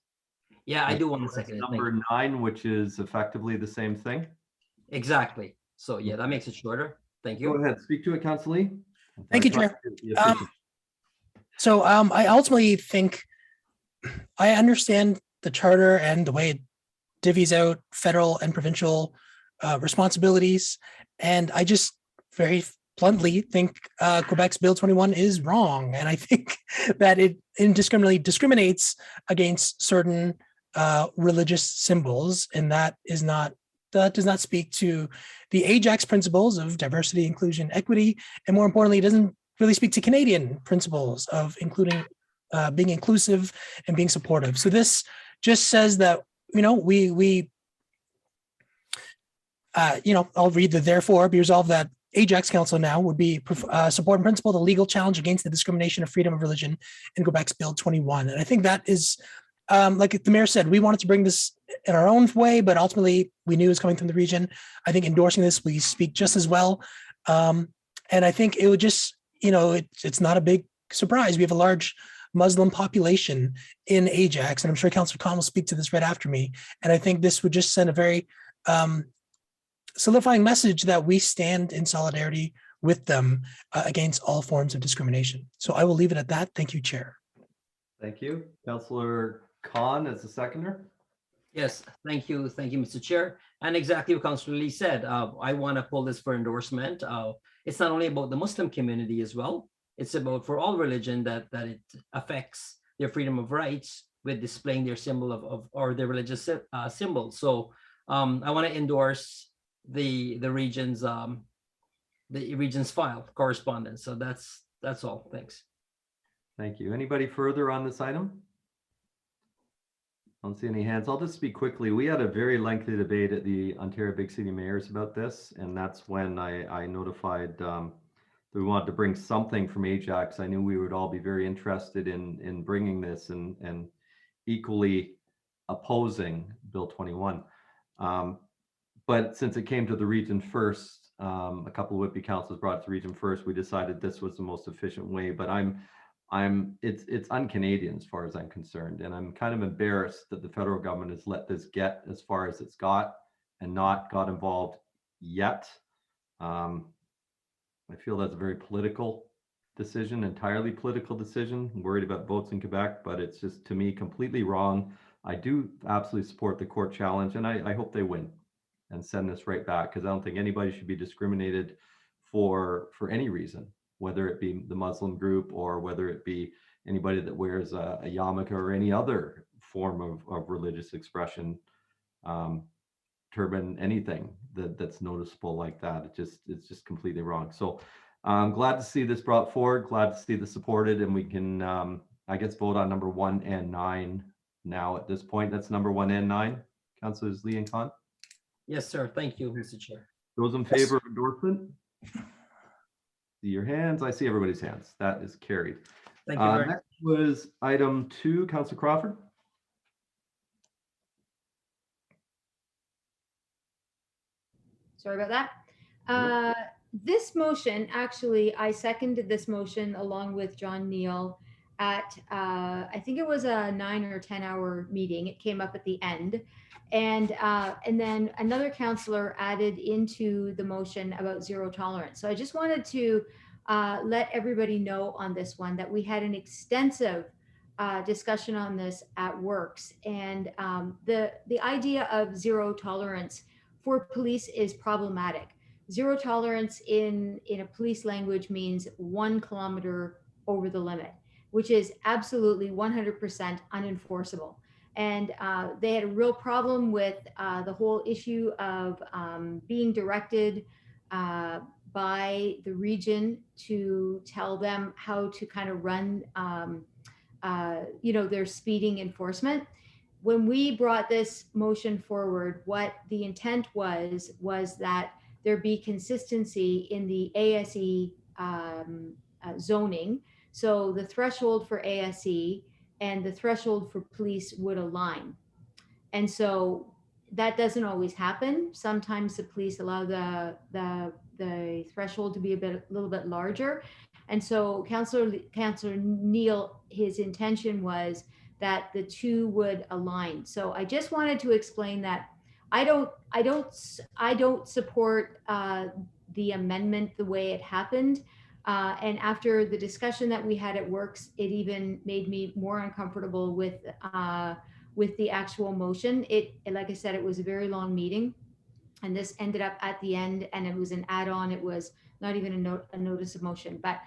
S9: Yeah, I do want to second it. Thank
S2: Number
S9: you.
S2: 9, which is effectively the same thing.
S9: Exactly. So yeah, that makes it shorter. Thank
S2: Go
S9: you.
S2: ahead, speak to it, Councillor Lee.
S4: Thank you, Chair. So I ultimately think I understand the charter and the way it divvies out federal and provincial responsibilities. And I just very bluntly think Quebec's Bill 21 is wrong. And I think that it indiscriminately discriminates against certain religious symbols. And that does not speak to the Ajax principles of diversity, inclusion, equity. And more importantly, it doesn't really speak to Canadian principles of including being inclusive and being supportive. So this just says that, I'll read the therefore be resolved that Ajax Council now would be support in principle the legal challenge against the discrimination of freedom of religion in Quebec's Bill 21. And I think that is, like the mayor said, we wanted to bring this in our own way, but ultimately we knew it was coming from the region. I think endorsing this, we speak just as well. And I think it would just, it's not a big surprise. We have a large Muslim population in Ajax, and I'm sure Councillor Khan will speak to this right after me. And I think this would just send a very solidifying message that we stand in solidarity with them against all forms of discrimination. So I will leave it at that. Thank you, Chair.
S2: Thank you. Councillor Khan as the seconder.
S9: Yes, thank you, Mr. Chair. And exactly what Councillor Lee said, I want to pull this for endorsement. It's not only about the Muslim community as well. It's about for all religion that it affects their freedom of rights with displaying their symbol or their religious symbol. So I want to endorse the region's file correspondence. So that's all. Thanks.
S2: Thank you. Anybody further on this item? I don't see any hands. I'll just speak quickly. We had a very lengthy debate at the Ontario Big City Mayors about this, and that's when I notified that we wanted to bring something from Ajax. I knew we would all be very interested in bringing this and equally opposing Bill 21. But since it came to the region first, a couple of Whitby councils brought it to region first, we decided this was the most efficient way. But it's un-Canadian as far as I'm concerned, and I'm kind of embarrassed that the federal government has let this get as far as it's got and not got involved yet. I feel that's a very political decision, entirely political decision. I'm worried about votes in Quebec, but it's just, to me, completely wrong. I do absolutely support the court challenge, and I hope they win and send this right back, because I don't think anybody should be discriminated for any reason, whether it be the Muslim group or whether it be anybody that wears a yarmulke or any other form of religious expression, turban, anything that's noticeable like that. It's just completely wrong. So I'm glad to see this brought forward, glad to see this supported, and we can, I guess, vote on number 1 and 9 now at this point. That's number 1 and 9. Councilors Lee and Khan?
S9: Yes, sir. Thank you, Mr. Chair.
S2: Those in favor of endorsement? See your hands. I see everybody's hands. That is carried.
S9: Thank you very much.
S2: Next was item 2, Councilor Crawford.
S5: Sorry about that. This motion, actually, I seconded this motion along with John Neal at, I think it was a 9 or 10 hour meeting. It came up at the end. And then another councillor added into the motion about zero tolerance. So I just wanted to let everybody know on this one that we had an extensive discussion on this at Works. And the idea of zero tolerance for police is problematic. Zero tolerance in a police language means 1 kilometer over the limit, which is absolutely 100% unenforceable. And they had a real problem with the whole issue of being directed by the region to tell them how to kind of run, their speeding enforcement. When we brought this motion forward, what the intent was that there be consistency in the ASE zoning. So the threshold for ASE and the threshold for police would align. And so that doesn't always happen. Sometimes the police allow the threshold to be a little bit larger. And so Councillor Neal, his intention was that the two would align. So I just wanted to explain that I don't support the amendment the way it happened. And after the discussion that we had at Works, it even made me more uncomfortable with the actual motion. Like I said, it was a very long meeting, and this ended up at the end, and it was an add-on. It was not even a notice of motion, but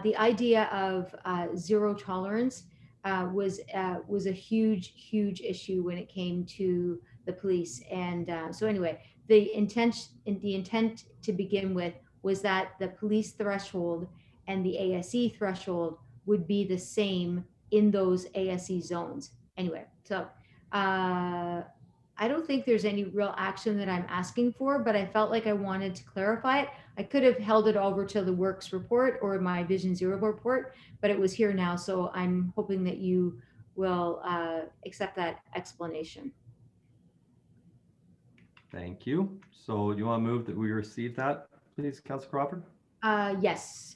S5: the idea of zero tolerance was a huge issue when it came to the police. And so anyway, the intent to begin with was that the police threshold and the ASE threshold would be the same in those ASE zones. Anyway, so I don't think there's any real action that I'm asking for, but I felt like I wanted to clarify it. I could have held it over to the Works report or my Vision Zero report, but it was here now. So I'm hoping that you will accept that explanation.
S2: Thank you. So do you want to move that we receive that, please, Councillor Crawford?
S5: Yes.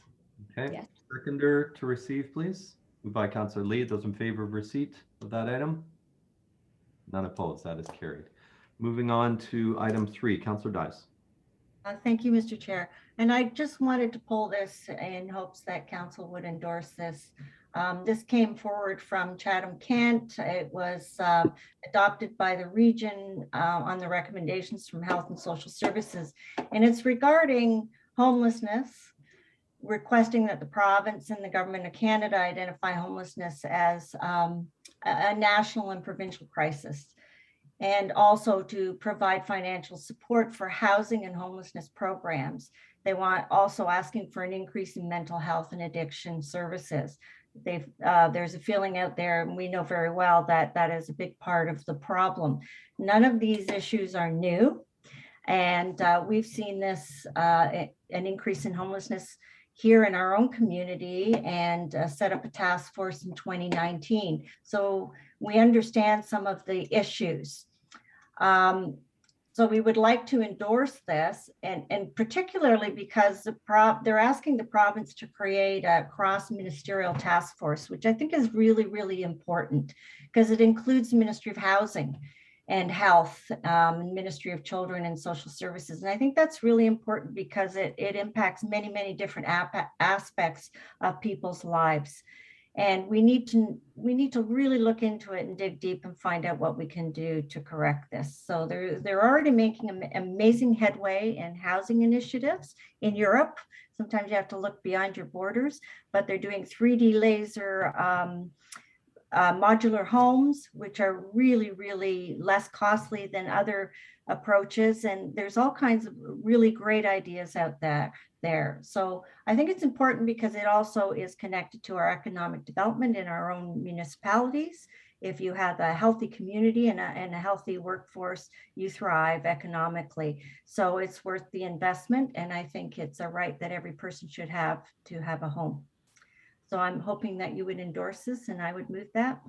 S2: Okay.
S5: Yes.
S2: Seconder to receive, please. Moved by Councillor Lee. Those in favor of receipt of that item? None opposed. That is carried. Moving on to item 3, Councillor Dice.
S6: Thank you, Mr. Chair. And I just wanted to pull this in hopes that council would endorse this. This came forward from Chatham-Kent. It was adopted by the region on the recommendations from Health and Social Services. And it's regarding homelessness, requesting that the province and the government of Canada identify homelessness as a national and provincial crisis, and also to provide financial support for housing and homelessness programs. They want also asking for an increase in mental health and addiction services. There's a feeling out there, and we know very well that that is a big part of the problem. None of these issues are new, and we've seen this an increase in homelessness here in our own community, and set up a task force in 2019. So we understand some of the issues. So we would like to endorse this, and particularly because they're asking the province to create a cross-ministerial task force, which I think is really, really important, because it includes the Ministry of Housing and Health, Ministry of Children and Social Services. And I think that's really important because it impacts many, many different aspects of people's lives. And we need to really look into it and dig deep and find out what we can do to correct this. So they're already making amazing headway in housing initiatives in Europe. Sometimes you have to look beyond your borders, but they're doing 3D laser modular homes, which are really, really less costly than other approaches. And there's all kinds of really great ideas out there. So I think it's important because it also is connected to our economic development in our own municipalities. If you have a healthy community and a healthy workforce, you thrive economically. So it's worth the investment. And I think it's a right that every person should have to have a home. So I'm hoping that you would endorse this, and I would move that.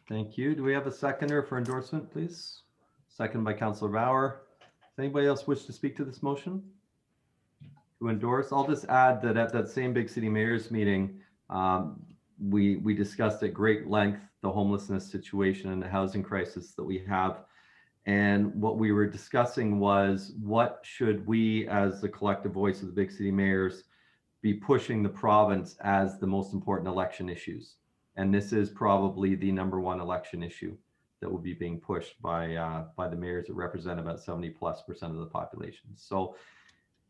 S2: Thank you. Do we have a seconder for endorsement, please? Second by Councillor Bauer. Does anybody else wish to speak to this motion? To endorse, I'll just add that at that same Big City Mayor's meeting, we discussed at great length the homelessness situation and the housing crisis that we have. And what we were discussing was, what should we as the collective voice of the Big City Mayors be pushing the province as the most important election issues? And this is probably the #1 election issue that will be being pushed by the mayors that represent about 70+% of the population. So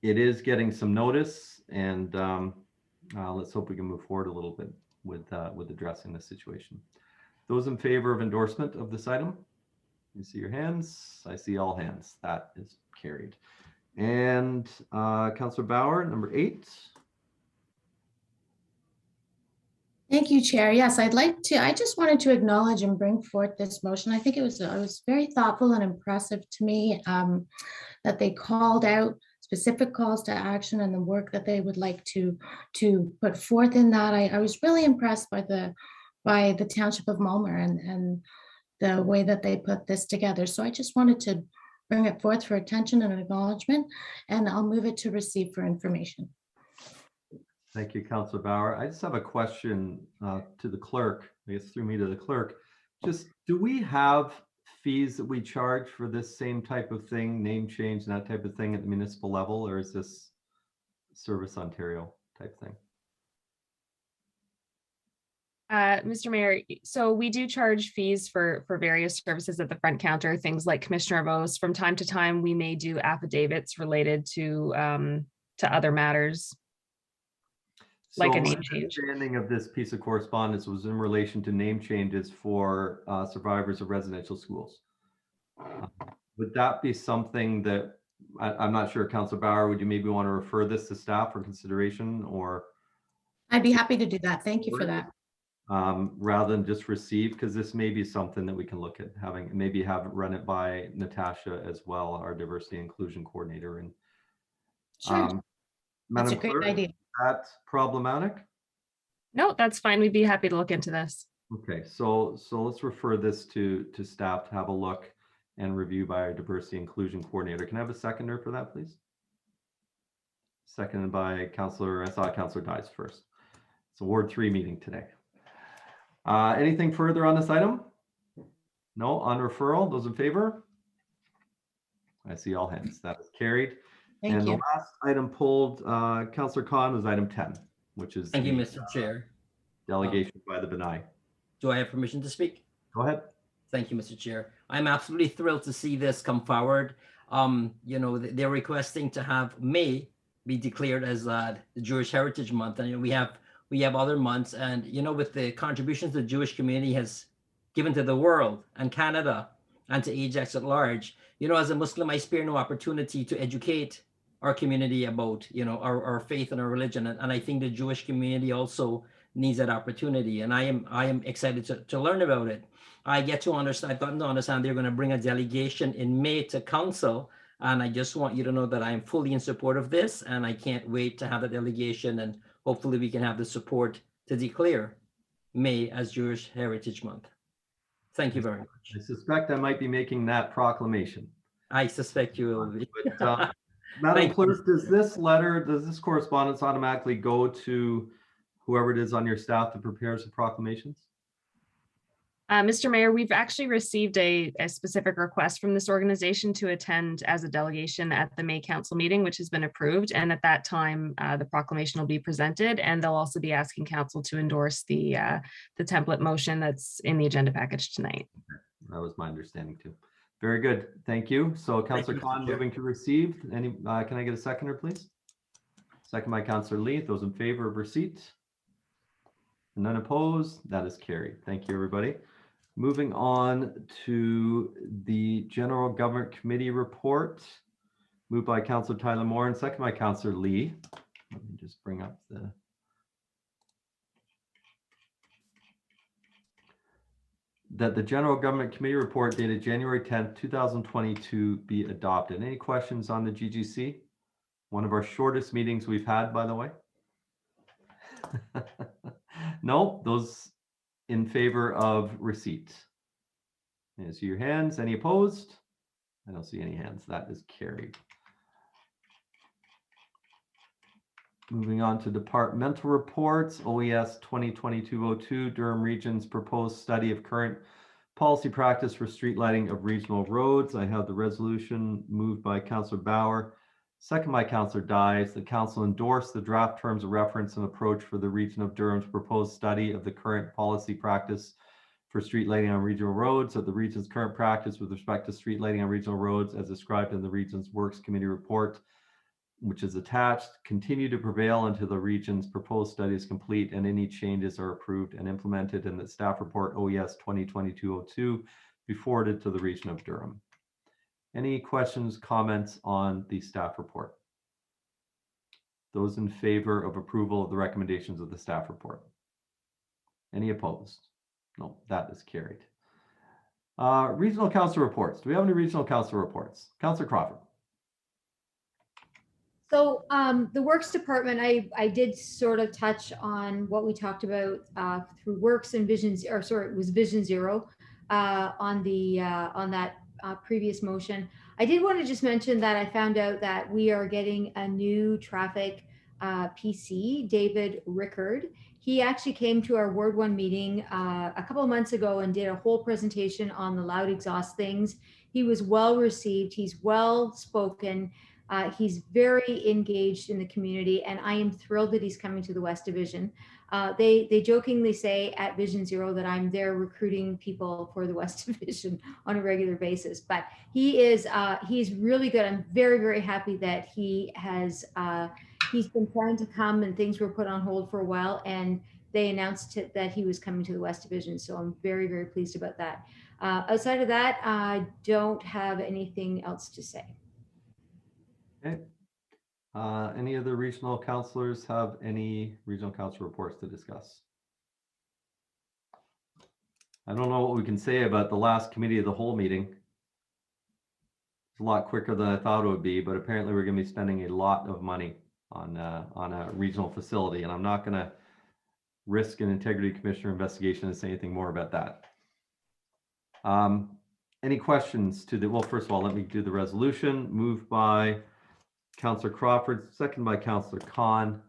S2: it is getting some notice, and let's hope we can move forward a little bit with addressing this situation. Those in favor of endorsement of this item, you see your hands. I see all hands. That is carried. And Councillor Bauer, number 8.
S7: Thank you, Chair. Yes, I just wanted to acknowledge and bring forth this motion. I think it was very thoughtful and impressive to me that they called out specific calls to action and the work that they would like to put forth in that. I was really impressed by the Township of Mulmer and the way that they put this together. So I just wanted to bring it forth for attention and acknowledgement, and I'll move it to receive for information.
S2: Thank you, Councillor Bauer. I just have a question to the clerk. I guess through me to the clerk. Just, do we have fees that we charge for this same type of thing, name change and that type of thing at the municipal level, or is this Service Ontario type thing?
S10: Mr. Mayor, so we do charge fees for various services at the front counter, things like Commissioner Vos. From time to time, we may do affidavits related to other matters, like a name change.
S2: Understanding of this piece of correspondence was in relation to name changes for survivors of residential schools. Would that be something that, I'm not sure, Councillor Bauer, would you maybe want to refer this to staff for consideration, or?
S7: I'd be happy to do that. Thank you for that.
S2: Rather than just receive, because this may be something that we can look at having, maybe have run it by Natasha as well, our diversity and inclusion coordinator. And
S7: Sure. That's a
S2: Madam
S7: great
S2: Clerk,
S7: idea.
S2: that's problematic?
S10: No, that's fine. We'd be happy to look into this.
S2: Okay, so let's refer this to staff to have a look and review by our diversity inclusion coordinator. Can I have a seconder for that, please? Seconded by Councillor, I saw Councillor Dice first. It's a Ward 3 meeting today. Anything further on this item? No, on referral, those in favor? I see all hands. That is carried.
S7: Thank
S2: And
S7: you.
S2: the last item pulled, Councillor Khan, was item 10, which is
S9: Thank you,
S2: the
S9: Mr. Chair.
S2: delegation by the Benai.
S9: Do I have permission to speak?
S2: Go ahead.
S9: Thank you, Mr. Chair. I'm absolutely thrilled to see this come forward. You know, they're requesting to have May be declared as the Jewish Heritage Month, and you know, we have other months, and you know, with the contributions the Jewish community has given to the world and Canada and to Ajax at large, you know, as a Muslim, I spare no opportunity to educate our community about, you know, our faith and our religion, and I think the Jewish community also needs that opportunity, and I am excited to learn about it. I've gotten to understand they're going to bring a delegation in May to council, and I just want you to know that I am fully in support of this, and I can't wait to have the delegation, and hopefully we can have the support to declare May as Jewish Heritage Month. Thank you very much.
S2: I suspect I might be making that proclamation.
S9: I suspect you will be.
S2: But, Madam Clerk, does this correspondence automatically go to whoever it is on your staff that prepares the proclamations?
S10: Mr. Mayor, we've actually received a specific request from this organization to attend as a delegation at the May Council meeting, which has been approved. And at that time, the proclamation will be presented, and they'll also be asking council to endorse the template motion that's in the agenda package tonight.
S2: That was my understanding too. Very good. Thank you. So Councillor Khan moving to receive. Can I get a seconder, please? Second by Councillor Lee. Those in favor of receipt? None opposed. That is carried. Thank you, everybody. Moving on to the General Government Committee report, moved by Councillor Tyler Moore and second by Councillor Lee. Let me just bring up the General Government Committee report dated January 10th, 2022 be adopted. Any questions on the GGC? One of our shortest meetings we've had, by the way. No, those in favor of receipt. I see your hands. Any opposed? I don't see any hands. That is carried. Moving on to departmental reports, OES 2022-02, Durham Region's proposed study of current policy practice for street lighting of regional roads. I have the resolution moved by Councillor Bauer, second by Councillor Dies. The council endorsed the draft terms of reference and approach for the region of Durham's proposed study of the current policy practice for street lighting on regional roads, of the region's current practice with respect to street lighting on regional roads as described in the region's Works Committee report, which is attached, continue to prevail until the region's proposed study is complete and any changes are approved and implemented, in the staff report OES 2022-02 be forwarded to the region of Durham. Any questions, comments on the staff report? Those in favor of approval of the recommendations of the staff report? Any opposed? No, that is carried. Regional council reports. Do we have any regional council reports? Councillor Crawford.
S5: So the Works Department, I did sort of touch on what we talked about through Works and Visions, or sorry, it was Vision Zero on that previous motion. I did want to just mention that I found out that we are getting a new traffic PC, David Rickard. He actually came to our Ward 1 meeting a couple of months ago and did a whole presentation on the loud exhaust things. He was well received. He's well spoken. He's very engaged in the community, and I am thrilled that he's coming to the West Division. They jokingly say at Vision Zero that I'm there recruiting people for the West Division on a regular basis, but he's really good. I'm very, very happy that he has he's been trying to come, and things were put on hold for a while, and they announced that he was coming to the West Division. So I'm very, very pleased about that. Outside of that, I don't have anything else to say.
S2: Okay. Any other regional councillors have any regional council reports to discuss? I don't know what we can say about the last committee of the whole meeting. It's a lot quicker than I thought it would be, but apparently we're going to be spending a lot of money on a regional facility, and I'm not going to risk an integrity commissioner investigation and say anything more about that. Any questions to the, well, first of all, let me do the resolution. Moved by Councillor Crawford, second by Councillor Khan,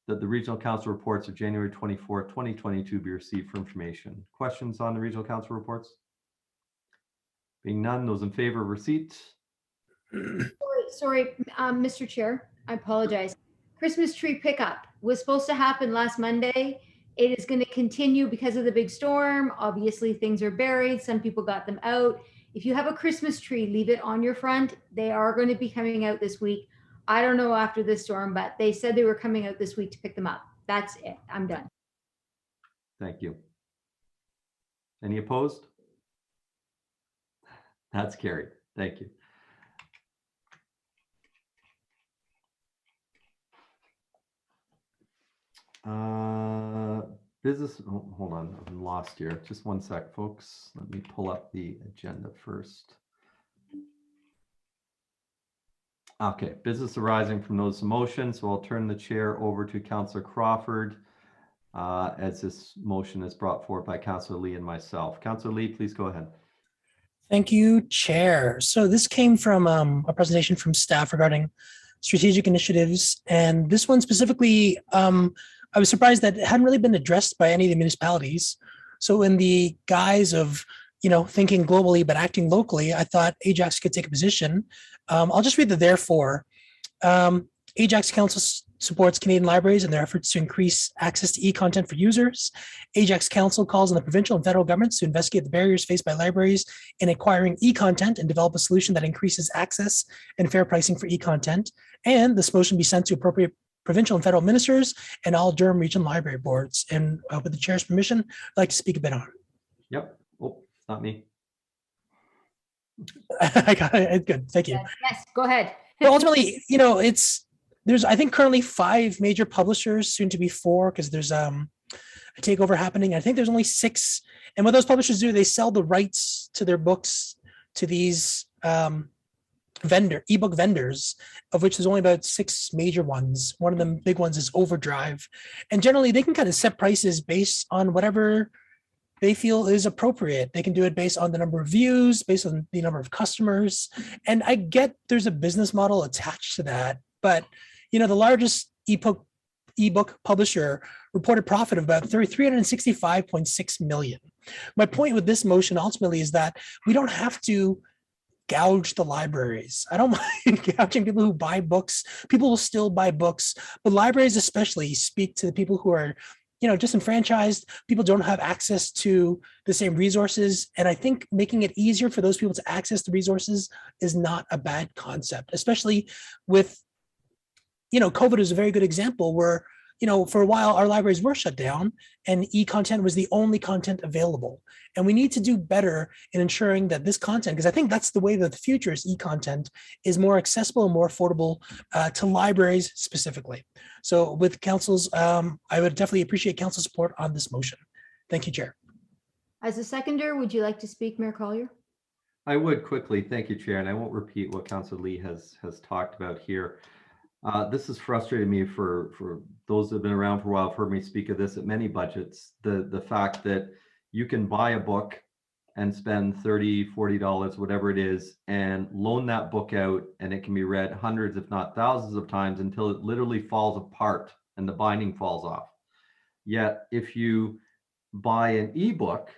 S2: that the regional council reports of January 24th, 2022 be received for information. Questions on the regional council reports? Being none, those in favor of receipt?
S5: Sorry, Mr. Chair, I apologize. Christmas tree pickup was supposed to happen last Monday. It is going to continue because of the big storm. Obviously, things are buried. Some people got them out. If you have a Christmas tree, leave it on your front. They are going to be coming out this week. I don't know after this storm, but they said they were coming out this week to pick them up. That's it. I'm done.
S2: Thank you. Any opposed? That's carried. Thank you. Business, oh, hold on, I'm lost here. Just one sec, folks. Let me pull up the agenda first. Okay, business arising from notice of motion. So I'll turn the chair over to Councillor Crawford as this motion is brought forward by Councillor Lee and myself. Councillor Lee, please go ahead.
S4: Thank you, Chair. So this came from a presentation from staff regarding strategic initiatives. And this one specifically, I was surprised that it hadn't really been addressed by any of the municipalities. So in the guise of, thinking globally but acting locally, I thought Ajax could take a position. I'll just read the therefore. Ajax Council supports Canadian libraries in their efforts to increase access to e-content for users. Ajax Council calls on the provincial and federal governments to investigate the barriers faced by libraries in acquiring e-content and develop a solution that increases access and fair pricing for e-content. And this motion be sent to appropriate provincial and federal ministers and all Durham Region library boards. And with the chair's permission, I'd like to speak a bit on it.
S2: Yep. Oh, it's not me.
S4: I got it. Good. Thank you.
S5: Yes, go ahead.
S4: Well, ultimately, there's I think currently 5 major publishers, soon to be 4, because there's a takeover happening. I think there's only 6. And what those publishers do, they sell the rights to their books to these ebook vendors, of which there's only about 6 major ones. One of them big ones is Overdrive. And generally they can kind of set prices based on whatever they feel is appropriate. They can do it based on the number of views, based on the number of customers. And I get there's a business model attached to that, but the largest ebook publisher reported profit of about 365.6 million. My point with this motion ultimately is that we don't have to gouge the libraries. I don't mind gouging people who buy books. People will still buy books, but libraries especially speak to the people who are disenfranchised. People don't have access to the same resources. And I think making it easier for those people to access the resources is not a bad concept, especially with, COVID is a very good example where, for a while, our libraries were shut down and e-content was the only content available. And we need to do better in ensuring that this content, because I think that's the way that the future is, e-content is more accessible and more affordable to libraries specifically. So with council's, I would definitely appreciate council support on this motion. Thank you, Chair.
S5: As a seconder, would you like to speak, Mayor Collier?
S2: I would quickly, thank you, Chair, and I won't repeat what Councilor Lee has talked about here. This has frustrated me for those that have been around for a while, have heard me speak of this at many budgets, the fact that you can buy a book and spend $30, $40, whatever it is, and loan that book out, and it can be read hundreds, if not thousands of times until it literally falls apart and the binding falls off. Yet if you buy an ebook,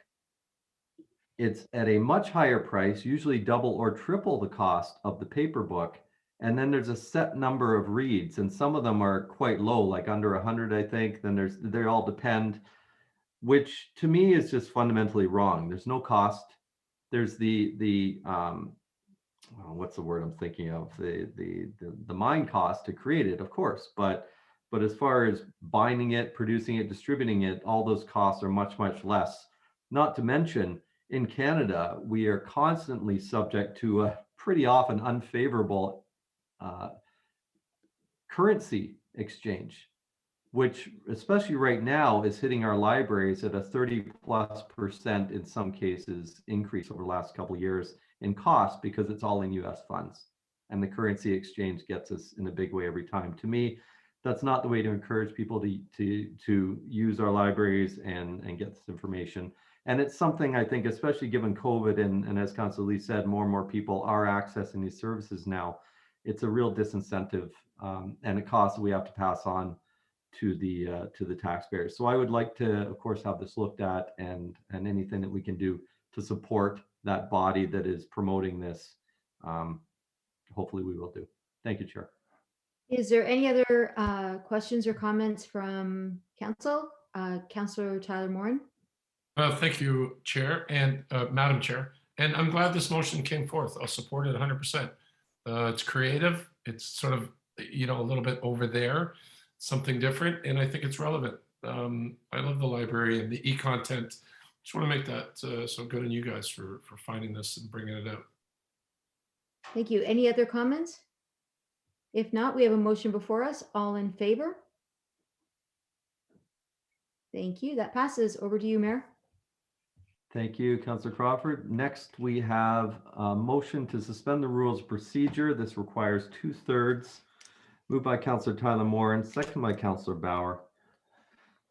S2: it's at a much higher price, usually double or triple the cost of the paper book. And then there's a set number of reads, and some of them are quite low, like under 100, I think. Then they all depend, which to me is just fundamentally wrong. There's no cost. There's what's the word I'm thinking of? The mind cost to create it, of course, but as far as binding it, producing it, distributing it, all those costs are much, much less. Not to mention, in Canada, we are constantly subject to a pretty often unfavorable currency exchange, which especially right now is hitting our libraries at a 30+% in some cases increase over the last couple of years in cost, because it's all in US funds, and the currency exchange gets us in a big way every time. To me, that's not the way to encourage people to use our libraries and get this information. And it's something, I think, especially given COVID, and as Councilor Lee said, more and more people are accessing these services now. It's a real disincentive and a cost that we have to pass on to the taxpayers. So I would like to, of course, have this looked at, and anything that we can do to support that body that is promoting this, hopefully we will do. Thank you, Chair.
S5: Is there any other questions or comments from council? Councillor Tyler Morin?
S8: Thank you, Chair and Madam Chair. And I'm glad this motion came forth. I'll support it 100%. It's creative. It's sort of, a little bit over there, something different, and I think it's relevant. I love the library and the e-content. Just want to make that so good on you guys for finding this and bringing it out.
S5: Thank you. Any other comments? If not, we have a motion before us. All in favor? Thank you. That passes. Over to you, Mayor.
S2: Thank you, Councillor Crawford. Next, we have a motion to suspend the rules of procedure. This requires 2/3. Moved by Councillor Tyler Morin, second by Councillor Bauer,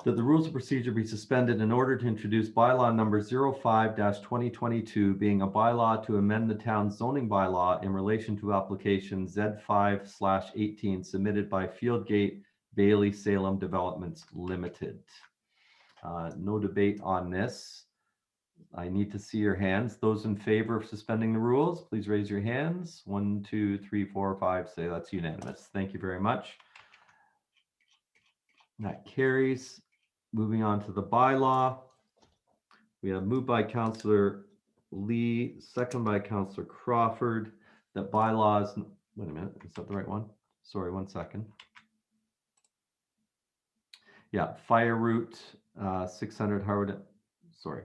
S2: that the rules of procedure be suspended in order to introduce bylaw number 05-2022, being a bylaw to amend the town's zoning bylaw in relation to application Z5/18 submitted by Fieldgate Bailey Salem Developments Limited. No debate on this. I need to see your hands. Those in favor of suspending the rules, please raise your hands. 1, 2, 3, 4, 5. Say that's unanimous. Thank you very much. That carries. Moving on to the bylaw. We have moved by Councillor Lee, second by Councillor Crawford, that bylaws, wait a minute, is that the right one? Sorry, 1 second. Yeah, fire route 600 Harwood, sorry.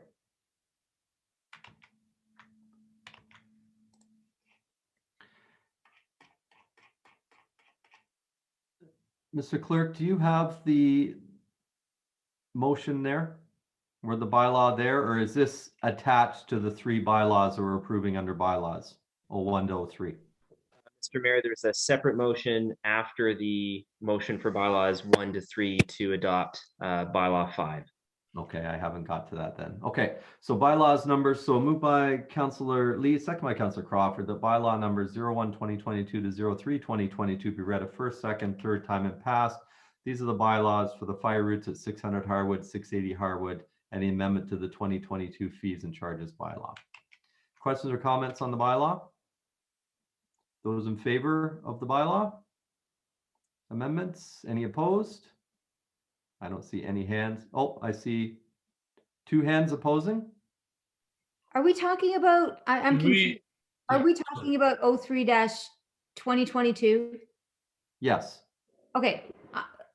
S2: Mr. Clerk, do you have the motion there, or the bylaw there, or is this attached to the 3 bylaws that we're approving under bylaws, 01 to 03?
S1: Mr. Mayor, there's a separate motion after the motion for bylaws 1 to 3 to adopt bylaw 5.
S2: Okay, I haven't got to that then. Okay, so bylaws numbers, so moved by Councillor Lee, second by Councillor Crawford, that bylaw numbers 01-2022 to 03-2022 be read a first, second, third time and passed. These are the bylaws for the fire routes at 600 Harwood, 680 Harwood, and the amendment to the 2022 fees and charges bylaw. Questions or comments on the bylaw? Those in favor of the bylaw? Amendments? Any opposed? I don't see any hands. Oh, I see 2 hands opposing.
S5: Are we talking about, I'm confused. Are we talking about 03-2022?
S2: Yes.
S5: Okay,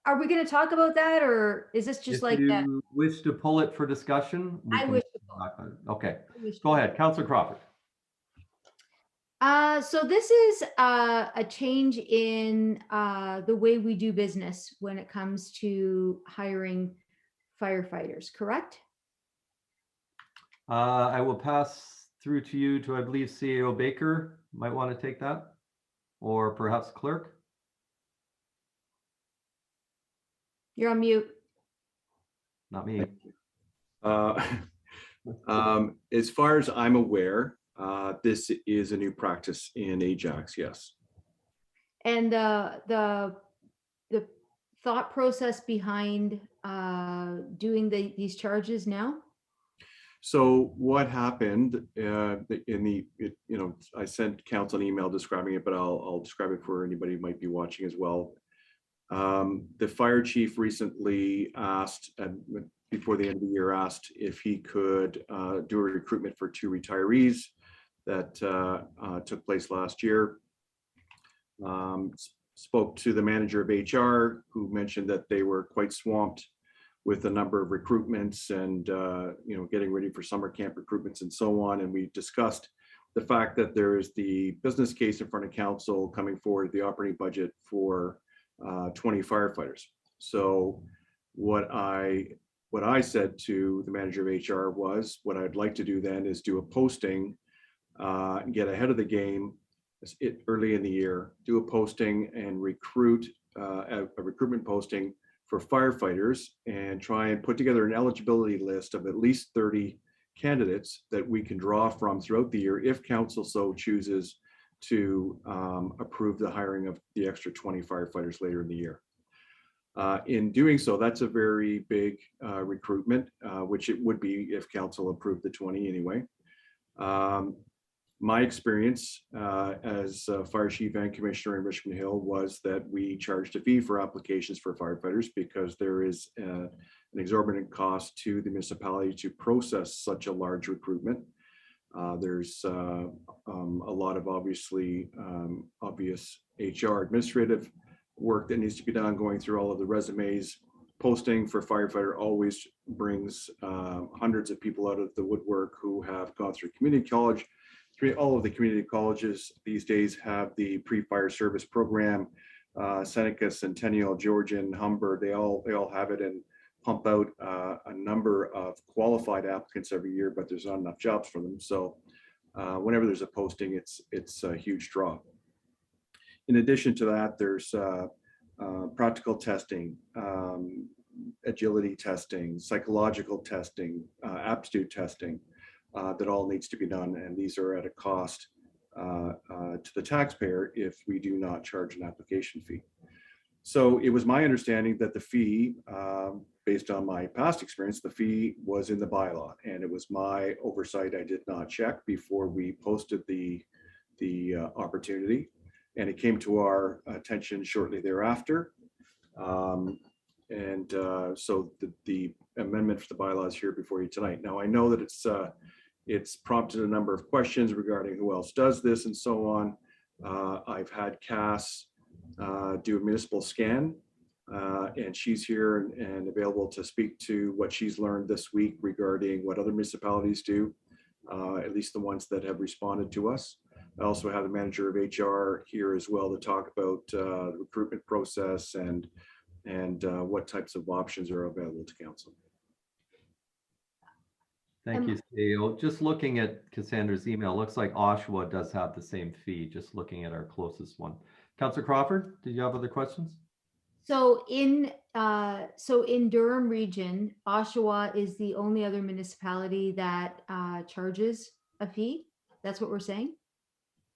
S5: are we going to talk about that, or is this just
S2: If
S5: like that?
S2: you wish to pull it for discussion, we
S5: I
S2: can
S5: wish to
S2: come
S5: pull it.
S2: back on it. Okay,
S5: I wish to
S2: go
S5: pull it.
S2: ahead, Councillor Crawford.
S5: So this is a change in the way we do business when it comes to hiring firefighters, correct?
S2: I will pass through to you to, I believe, CAO Baker might want to take that, or perhaps clerk.
S5: You're on mute.
S2: Not me.
S11: Uh, As far as I'm aware, this is a new practice in Ajax, yes.
S5: And the thought process behind doing these charges now?
S11: So what happened I sent council an email describing it, but I'll describe it for anybody who might be watching as well. The fire chief recently asked, before the end of the year, asked if he could do a recruitment for 2 retirees that took place last year. Spoke to the manager of HR, who mentioned that they were quite swamped with a number of recruitments and getting ready for summer camp recruitments and so on. And we discussed the fact that there is the business case in front of council coming forward, the operating budget for 20 firefighters. So what I said to the manager of HR was, what I'd like to do then is do a posting and get ahead of the game early in the year, do a posting and recruit a recruitment posting for firefighters and try and put together an eligibility list of at least 30 candidates that we can draw from throughout the year if council so chooses to approve the hiring of the extra 20 firefighters later in the year. In doing so, that's a very big recruitment, which it would be if council approved the 20 anyway. My experience as fire chief and commissioner in Richmond Hill was that we charged a fee for applications for firefighters because there is an exorbitant cost to the municipality to process such a large recruitment. There's a lot of obvious HR administrative work that needs to be done, going through all of the resumes. Posting for firefighter always brings hundreds of people out of the woodwork who have gone through community college. All of the community colleges these days have the pre-fire service program. Seneca, Centennial, Georgian, Humber, they all have it and pump out a number of qualified applicants every year, but there's not enough jobs for them. So whenever there's a posting, it's a huge draw. In addition to that, there's practical testing, agility testing, psychological testing, aptitude testing. That all needs to be done, and these are at a cost to the taxpayer if we do not charge an application fee. So it was my understanding that the fee, based on my past experience, the fee was in the bylaw, and it was my oversight. I did not check before we posted the opportunity, and it came to our attention shortly thereafter. So the amendment for the bylaw is here before you tonight. Now I know that it's prompted a number of questions regarding who else does this and so on. I've had Cass do a municipal scan, and she's here and available to speak to what she's learned this week regarding what other municipalities do, at least the ones that have responded to us. I also have the manager of HR here as well to talk about the recruitment process and what types of options are available to council.
S2: Thank you, CEO. Just looking at Cassandra's email, looks like Oshawa does have the same fee, just looking at our closest one. Councillor Crawford, did you have other questions?
S5: So in Durham region, Oshawa is the only other municipality that charges a fee. That's what we're saying?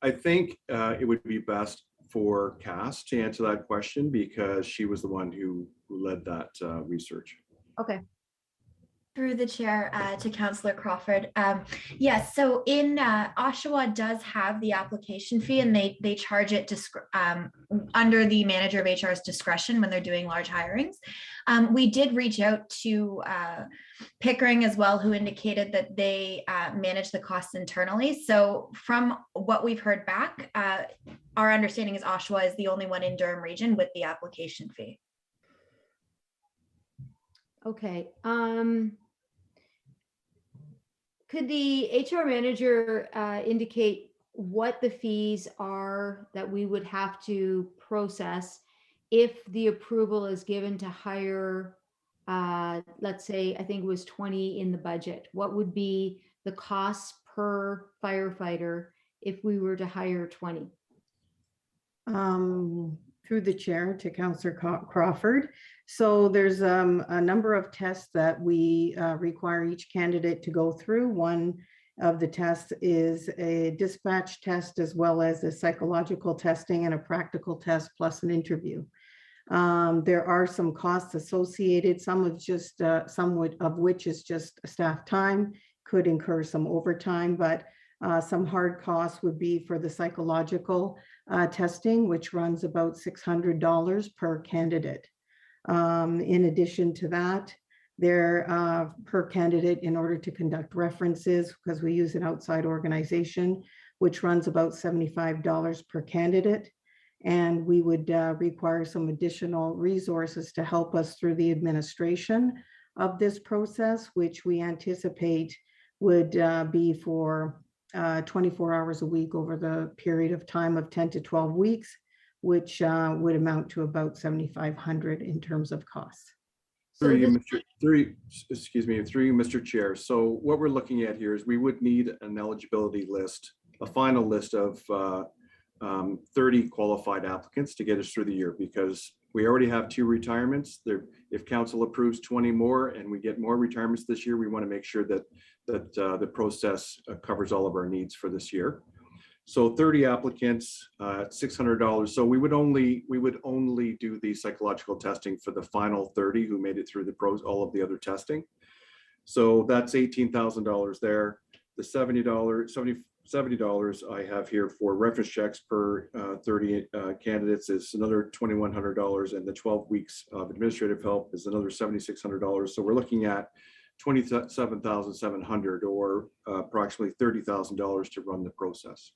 S11: I think it would be best for Cass to answer that question because she was the one who led that research.
S5: Okay.
S12: Through the chair to Councillor Crawford. Yes, so in Oshawa does have the application fee, and they charge it under the manager of HR's discretion when they're doing large hirings. We did reach out to Pickering as well, who indicated that they manage the costs internally. So from what we've heard back, our understanding is Oshawa is the only one in Durham region with the application fee.
S5: Okay. Could the HR manager indicate what the fees are that we would have to process if the approval is given to hire, let's say, I think it was 20 in the budget? What would be the cost per firefighter if we were to hire 20?
S13: Through the chair to Councillor Crawford. So there's a number of tests that we require each candidate to go through. One of the tests is a dispatch test, as well as a psychological testing and a practical test, plus an interview. There are some costs associated, some of which is just staff time, could incur some overtime, but some hard costs would be for the psychological testing, which runs about $600 per candidate. In addition to that, there per candidate, in order to conduct references, because we use an outside organization, which runs about $75 per candidate. And we would require some additional resources to help us through the administration of this process, which we anticipate would be for 24 hours a week over the period of time of 10 to 12 weeks, which would amount to about $7,500 in terms of costs.
S11: Through you, Mr. Chair. So what we're looking at here is we would need an eligibility list, a final list of 30 qualified applicants to get us through the year, because we already have 2 retirements. If council approves 20 more and we get more retirements this year, we want to make sure that the process covers all of our needs for this year. So 30 applicants, $600. So we would only do the psychological testing for the final 30 who made it through all of the other testing. So that's $18,000 there. The $70 I have here for reference checks per 30 candidates is another $2,100, and the 12 weeks of administrative help is another $7,600. So we're looking at $27,700, or approximately $30,000 to run the process.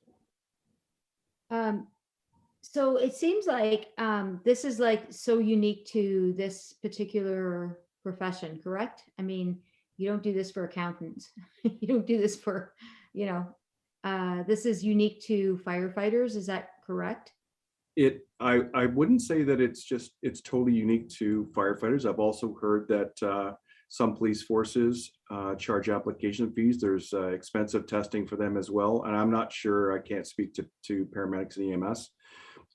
S5: So it seems like this is like so unique to this particular profession, correct? I mean, you don't do this for accountants. You don't do this for, this is unique to firefighters. Is that correct?
S11: I wouldn't say that it's totally unique to firefighters. I've also heard that some police forces charge application fees. There's expensive testing for them as well. And I'm not sure, I can't speak to paramedics and EMS,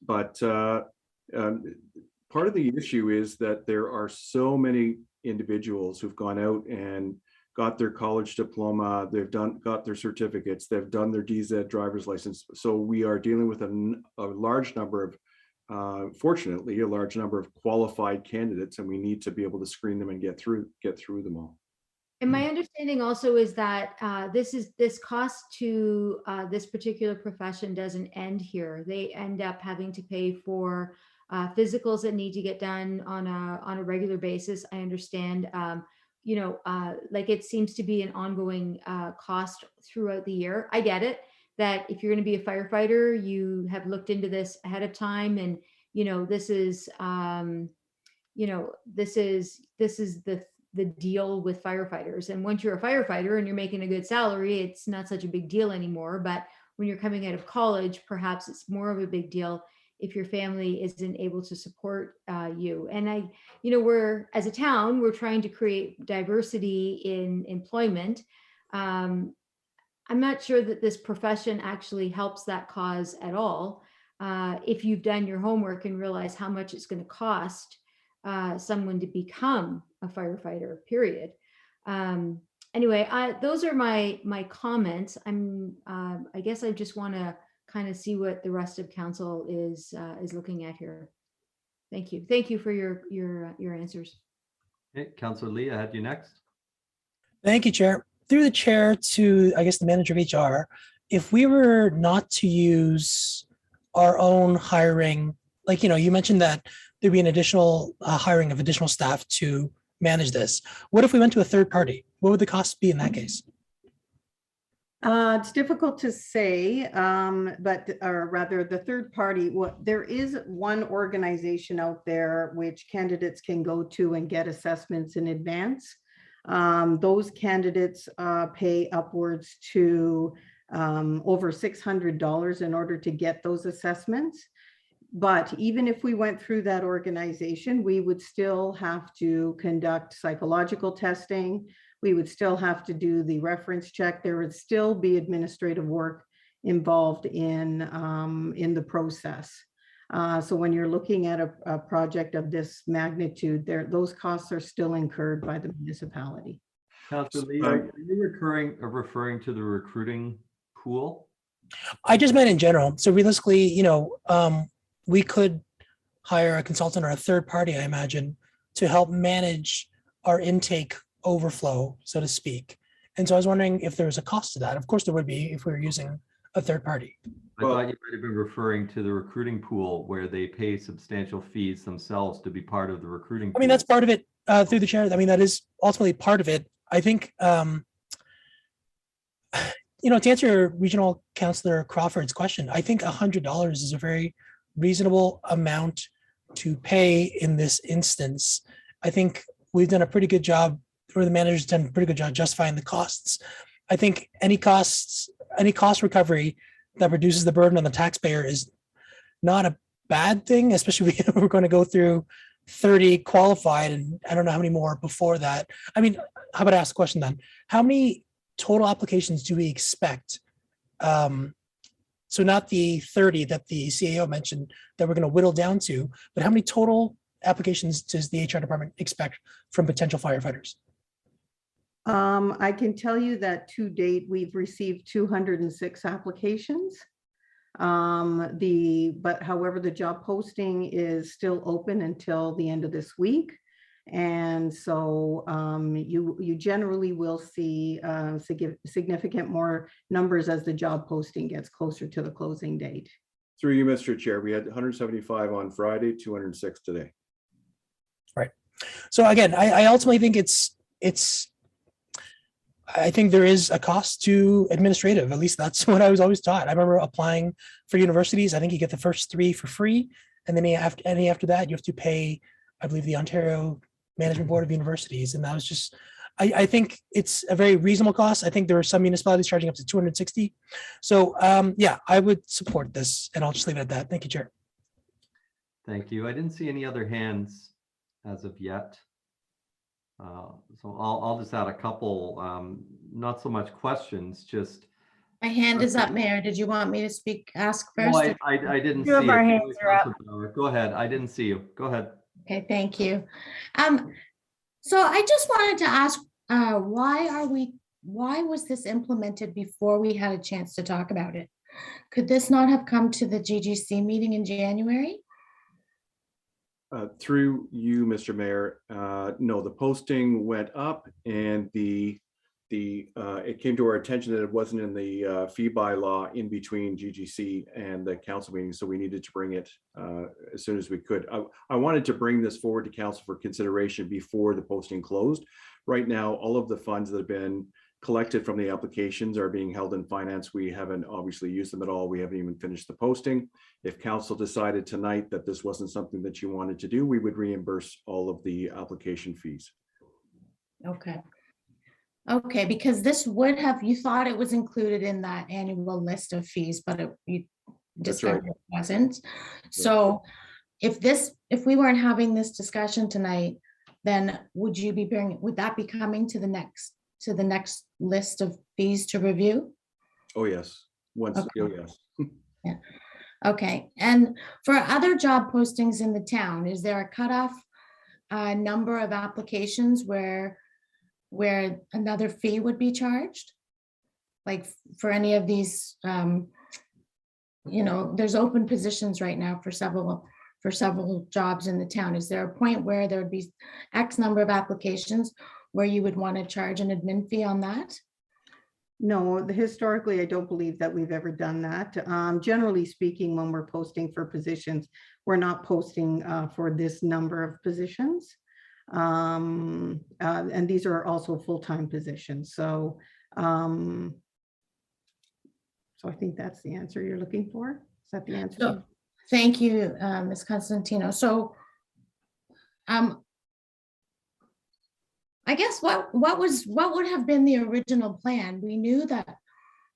S11: but part of the issue is that there are so many individuals who've gone out and got their college diploma, got their certificates, they've done their DZ driver's license. So we are dealing with a large number of, fortunately, a large number of qualified candidates, and we need to be able to screen them and get through them all.
S5: And my understanding also is that this cost to this particular profession doesn't end here. They end up having to pay for physicals that need to get done on a regular basis. I understand, like it seems to be an ongoing cost throughout the year. I get it, that if you're going to be a firefighter, you have looked into this ahead of time, and this is the deal with firefighters. And once you're a firefighter and you're making a good salary, it's not such a big deal anymore. But when you're coming out of college, perhaps it's more of a big deal if your family isn't able to support you. And we're, as a town, we're trying to create diversity in employment. I'm not sure that this profession actually helps that cause at all. If you've done your homework and realize how much it's going to cost someone to become a firefighter, period. Anyway, those are my comments. I guess I just want to kind of see what the rest of council is looking at here. Thank you. Thank you for your answers.
S2: Okay, Councillor Lee, I had you next.
S4: Thank you, Chair. Through the chair to, I guess, the manager of HR, if we were not to use our own hiring, like, you mentioned that there'd be an additional hiring of additional staff to manage this. What if we went to a third party? What would the cost be in that case?
S13: It's difficult to say, or rather the third party, there is one organization out there which candidates can go to and get assessments in advance. Those candidates pay upwards to over $600 in order to get those assessments. But even if we went through that organization, we would still have to conduct psychological testing. We would still have to do the reference check. There would still be administrative work involved in the process. So when you're looking at a project of this magnitude, those costs are still incurred by the municipality.
S2: Councilor Lee, are you referring to the recruiting pool?
S4: I just meant in general. So realistically, you know, we could hire a consultant or a third party, I imagine, to help manage our intake overflow, so to speak. And so I was wondering if there was a cost to that. Of course, there would be if we were using a third party.
S2: I thought you might have been referring to the recruiting pool where they pay substantial fees themselves to be part of the recruiting pool.
S4: I mean, that's part of it through the chair. I mean, that is ultimately part of it. I think, you know, to answer Regional Councillor Crawford's question, I think $100 is a very reasonable amount to pay in this instance. I think we've done a pretty good job, or the manager's done a pretty good job justifying the costs. I think any cost recovery that reduces the burden on the taxpayer is not a bad thing, especially if we're going to go through 30 qualified and I don't know how many more before that. I mean, how about I ask the question then? How many total applications do we expect? So not the 30 that the CAO mentioned that we're going to whittle down to, but how many total applications does the HR department expect from potential firefighters?
S13: I can tell you that to date, we've received 206 applications. But however, the job posting is still open until the end of this week. And so you generally will see significant more numbers as the job posting gets closer to the closing date.
S11: Through you, Mr. Chair, we had 175 on Friday, 206 today.
S4: Right. So again, I ultimately think I think there is a cost to administrative. At least that's what I was always taught. I remember applying for universities. I think you get the first 3 for free. And then after that, you have to pay, I believe, the Ontario Management Board of Universities. And that was just, I think it's a very reasonable cost. I think there are some municipalities charging up to 260. So yeah, I would support this, and I'll just leave it at that. Thank you, Chair.
S2: Thank you. I didn't see any other hands as of yet. So I'll just add a couple, not so much questions, just.
S7: My hand is up, Mayor. Did you want me to ask first?
S2: No, I didn't see
S6: Two of our
S2: it.
S6: hands are up.
S2: Go ahead. I didn't see you. Go ahead.
S7: Okay, thank you. So I just wanted to ask, why was this implemented before we had a chance to talk about it? Could this not have come to the GGC meeting in January?
S11: Through you, Mr. Mayor, no, the posting went up and it came to our attention that it wasn't in the fee bylaw in between GGC and the council meeting, so we needed to bring it as soon as we could. I wanted to bring this forward to council for consideration before the posting closed. Right now, all of the funds that have been collected from the applications are being held in finance. We haven't obviously used them at all. We haven't even finished the posting. If council decided tonight that this wasn't something that you wanted to do, we would reimburse all of the application fees.
S7: Okay. Okay, because this would have, you thought it was included in that annual list of fees, but you discovered it wasn't. So if we weren't having this discussion tonight, then would that be coming to the next list of fees to review?
S11: Oh, yes.
S7: Okay.
S11: Oh, yes.
S7: Yeah. Okay. And for other job postings in the town, is there a cutoff number of applications where another fee would be charged? Like for any of these, there's open positions right now for several jobs in the town. Is there a point where there would be X number of applications where you would want to charge an admin fee on that?
S13: No, historically, I don't believe that we've ever done that. Generally speaking, when we're posting for positions, we're not posting for this number of positions. And these are also full-time positions. So So I think that's the answer you're looking for. Is that the answer?
S7: So, thank you, Ms. Constantino. So, I guess what would have been the original plan? We knew that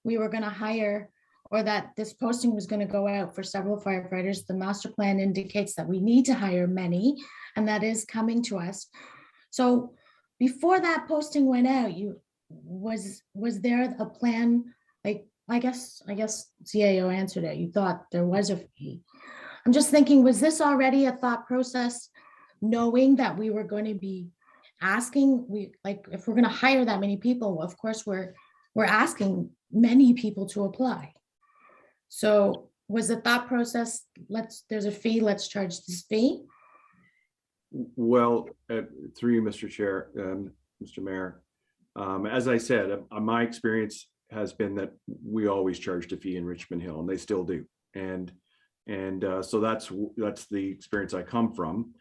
S7: we were going to hire, or that this posting was going to go out for several firefighters. The master plan indicates that we need to hire many, and that is coming to us. So before that posting went out, was there a plan? Like, I guess CAO answered it. You thought there was a fee. I'm just thinking, was this already a thought process, knowing that we were going to be asking, if we're going to hire that many people, of course we're asking many people to apply. So was the thought process, there's a fee, let's charge this fee?
S11: Well, through you, Mr. Chair, Mr. Mayor, as I said, my experience has been that we always charged a fee in Richmond Hill, and they still do. And so that's the experience I come from.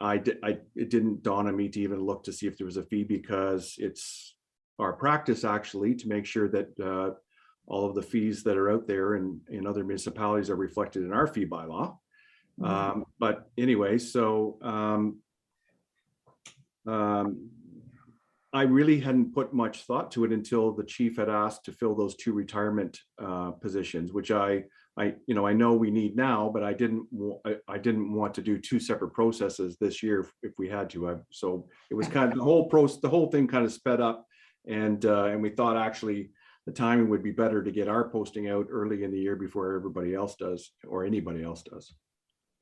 S11: It didn't dawn on me to even look to see if there was a fee, because it's our practice actually to make sure that all of the fees that are out there in other municipalities are reflected in our fee bylaw. But anyway, so I really hadn't put much thought to it until the chief had asked to fill those 2 retirement positions, which I know we need now, but I didn't want to do 2 separate processes this year if we had to. So it was kind of the whole thing kind of sped up, and we thought actually the timing would be better to get our posting out early in the year before everybody else does, or anybody else does.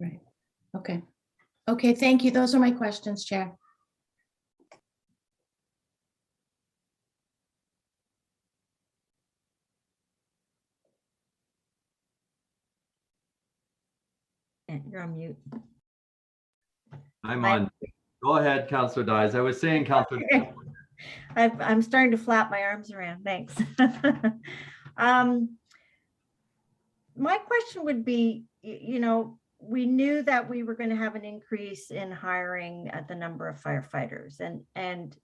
S7: Right. Okay. Okay. Thank you. Those are my questions, Chair.
S6: You're on mute.
S2: I'm on. Go ahead, Councillor Dyes. I was saying, Councillor.
S6: I'm starting to flap my arms around. Thanks. My question would be, we knew that we were going to have an increase in hiring at the number of firefighters, and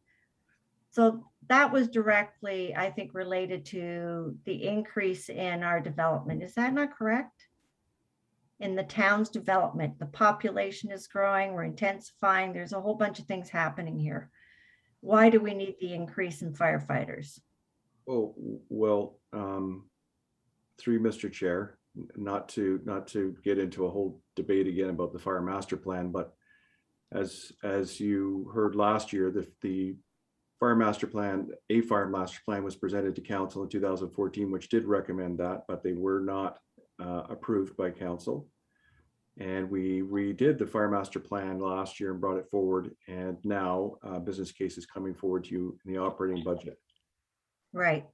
S6: so that was directly, I think, related to the increase in our development. Is that not correct? In the town's development, the population is growing, we're intensifying, there's a whole bunch of things happening here. Why do we need the increase in firefighters?
S11: Oh, well, through Mr. Chair, not to get into a whole debate again about the fire master plan, but as you heard last year, the fire master plan was presented to council in 2014, which did recommend that, but they were not approved by council. And we redid the fire master plan last year and brought it forward. And now business case is coming forward to you in the operating budget.
S6: Right.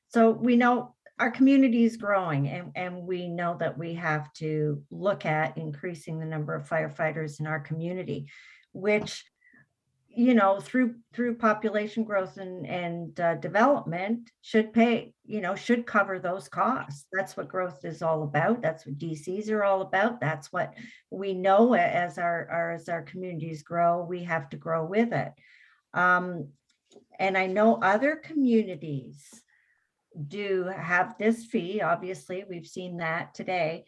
S6: So we know our community is growing, and we know that we have to look at increasing the number of firefighters in our community, which, through population growth and development should should cover those costs. That's what growth is all about. That's what DCs are all about. That's what we know as our communities grow, we have to grow with it. And I know other communities do have this fee. Obviously, we've seen that today.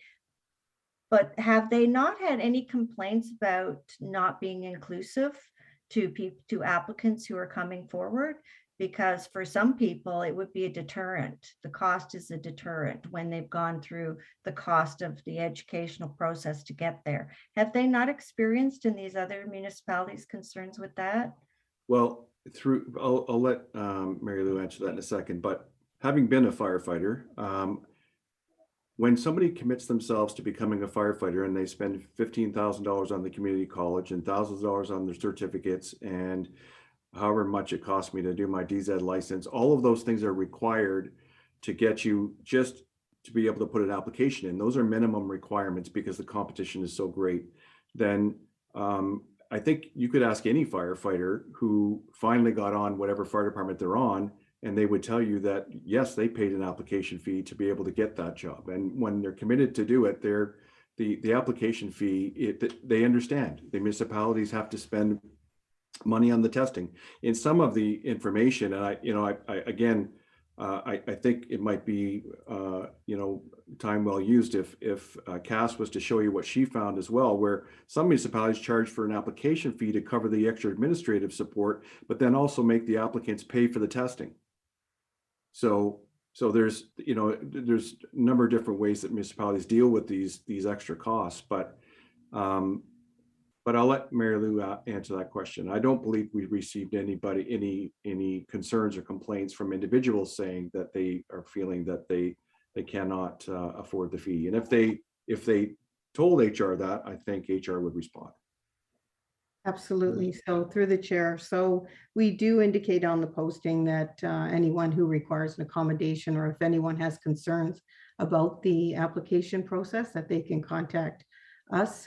S6: But have they not had any complaints about not being inclusive to applicants who are coming forward? Because for some people, it would be a deterrent. The cost is a deterrent when they've gone through the cost of the educational process to get there. Have they not experienced in these other municipalities concerns with that?
S11: Well, I'll let Mary Lou answer that in a second, but having been a firefighter, when somebody commits themselves to becoming a firefighter and they spend $15,000 on the community college and thousands of dollars on their certificates and however much it cost me to do my DZ license, all of those things are required to get you just to be able to put an application in. Those are minimum requirements because the competition is so great. Then I think you could ask any firefighter who finally got on whatever fire department they're on, and they would tell you that, yes, they paid an application fee to be able to get that job. And when they're committed to do it, the application fee, they understand. The municipalities have to spend money on the testing. In some of the information, and I again, I think it might be, time well used if Cass was to show you what she found as well, where some municipalities charge for an application fee to cover the extra administrative support, but then also make the applicants pay for the testing. So there's, there's a number of different ways that municipalities deal with these extra costs, but I'll let Mary Lou answer that question. I don't believe we received any concerns or complaints from individuals saying that they are feeling that they cannot afford the fee. And if they told HR that, I think HR would respond.
S13: Absolutely. So through the chair. So we do indicate on the posting that anyone who requires an accommodation, or if anyone has concerns about the application process, that they can contact us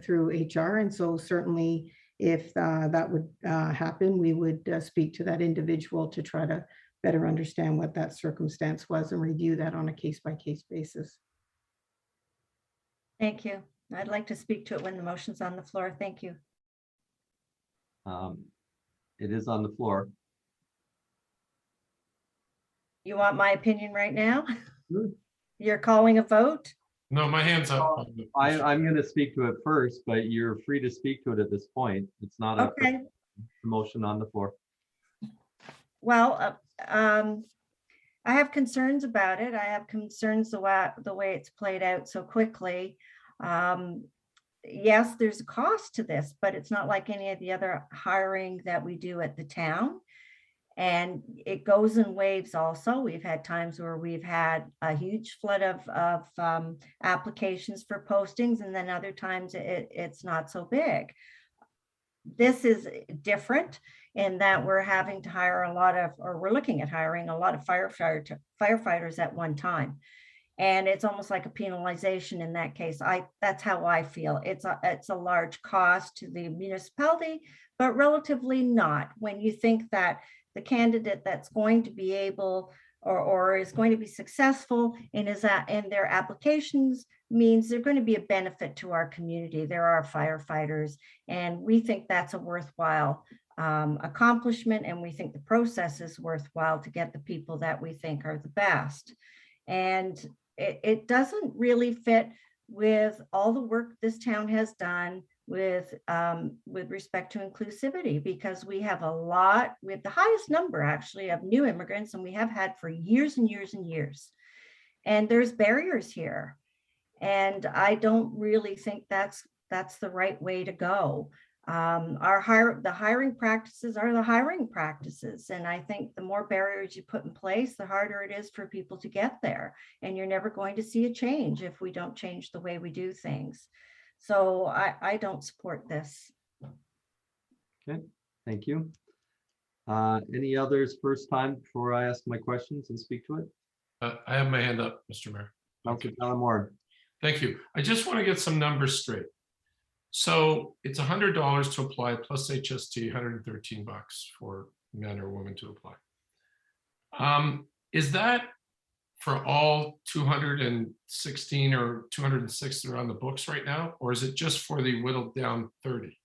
S13: through HR. And so certainly if that would happen, we would speak to that individual to try to better understand what that circumstance was and review that on a case-by-case basis.
S6: Thank you. I'd like to speak to it when the motion's on the floor. Thank you.
S2: It is on the floor.
S6: You want my opinion right now?
S2: Sure.
S6: You're calling a vote?
S8: No, my hand's up.
S2: I'm going to speak to it first, but you're free to speak to it at this point. It's not a motion on the floor.
S6: Well, I have concerns about it. I have concerns the way it's played out so quickly. Yes, there's a cost to this, but it's not like any of the other hiring that we do at the town. And it goes in waves also. We've had times where we've had a huge flood of applications for postings, and then other times it's not so big. This is different in that we're having to hire we're looking at hiring a lot of firefighters at one time. And it's almost like a penalization in that case. That's how I feel. It's a large cost to the municipality, but relatively not when you think that the candidate that's going to be able or is going to be successful in their applications means they're going to be a benefit to our community. There are firefighters, and we think that's a worthwhile accomplishment, and we think the process is worthwhile to get the people that we think are the best. And it doesn't really fit with all the work this town has done with respect to inclusivity, because we have the highest number actually of new immigrants, and we have had for years and years and years. And there's barriers here. And I don't really think that's the right way to go. The hiring practices are the hiring practices. And I think the more barriers you put in place, the harder it is for people to get there. And you're never going to see a change if we don't change the way we do things. So I don't support this.
S2: Okay, thank you. Any others first time before I ask my questions and speak to it?
S8: I have my hand up, Mr. Mayor.
S2: Okay, Moore.
S8: Thank you. I just want to get some numbers straight. So it's $100 to apply plus HST, $113 for men or women to apply. Is that for all 216 or 206 that are on the books right now, or is it just for the whittled down 30?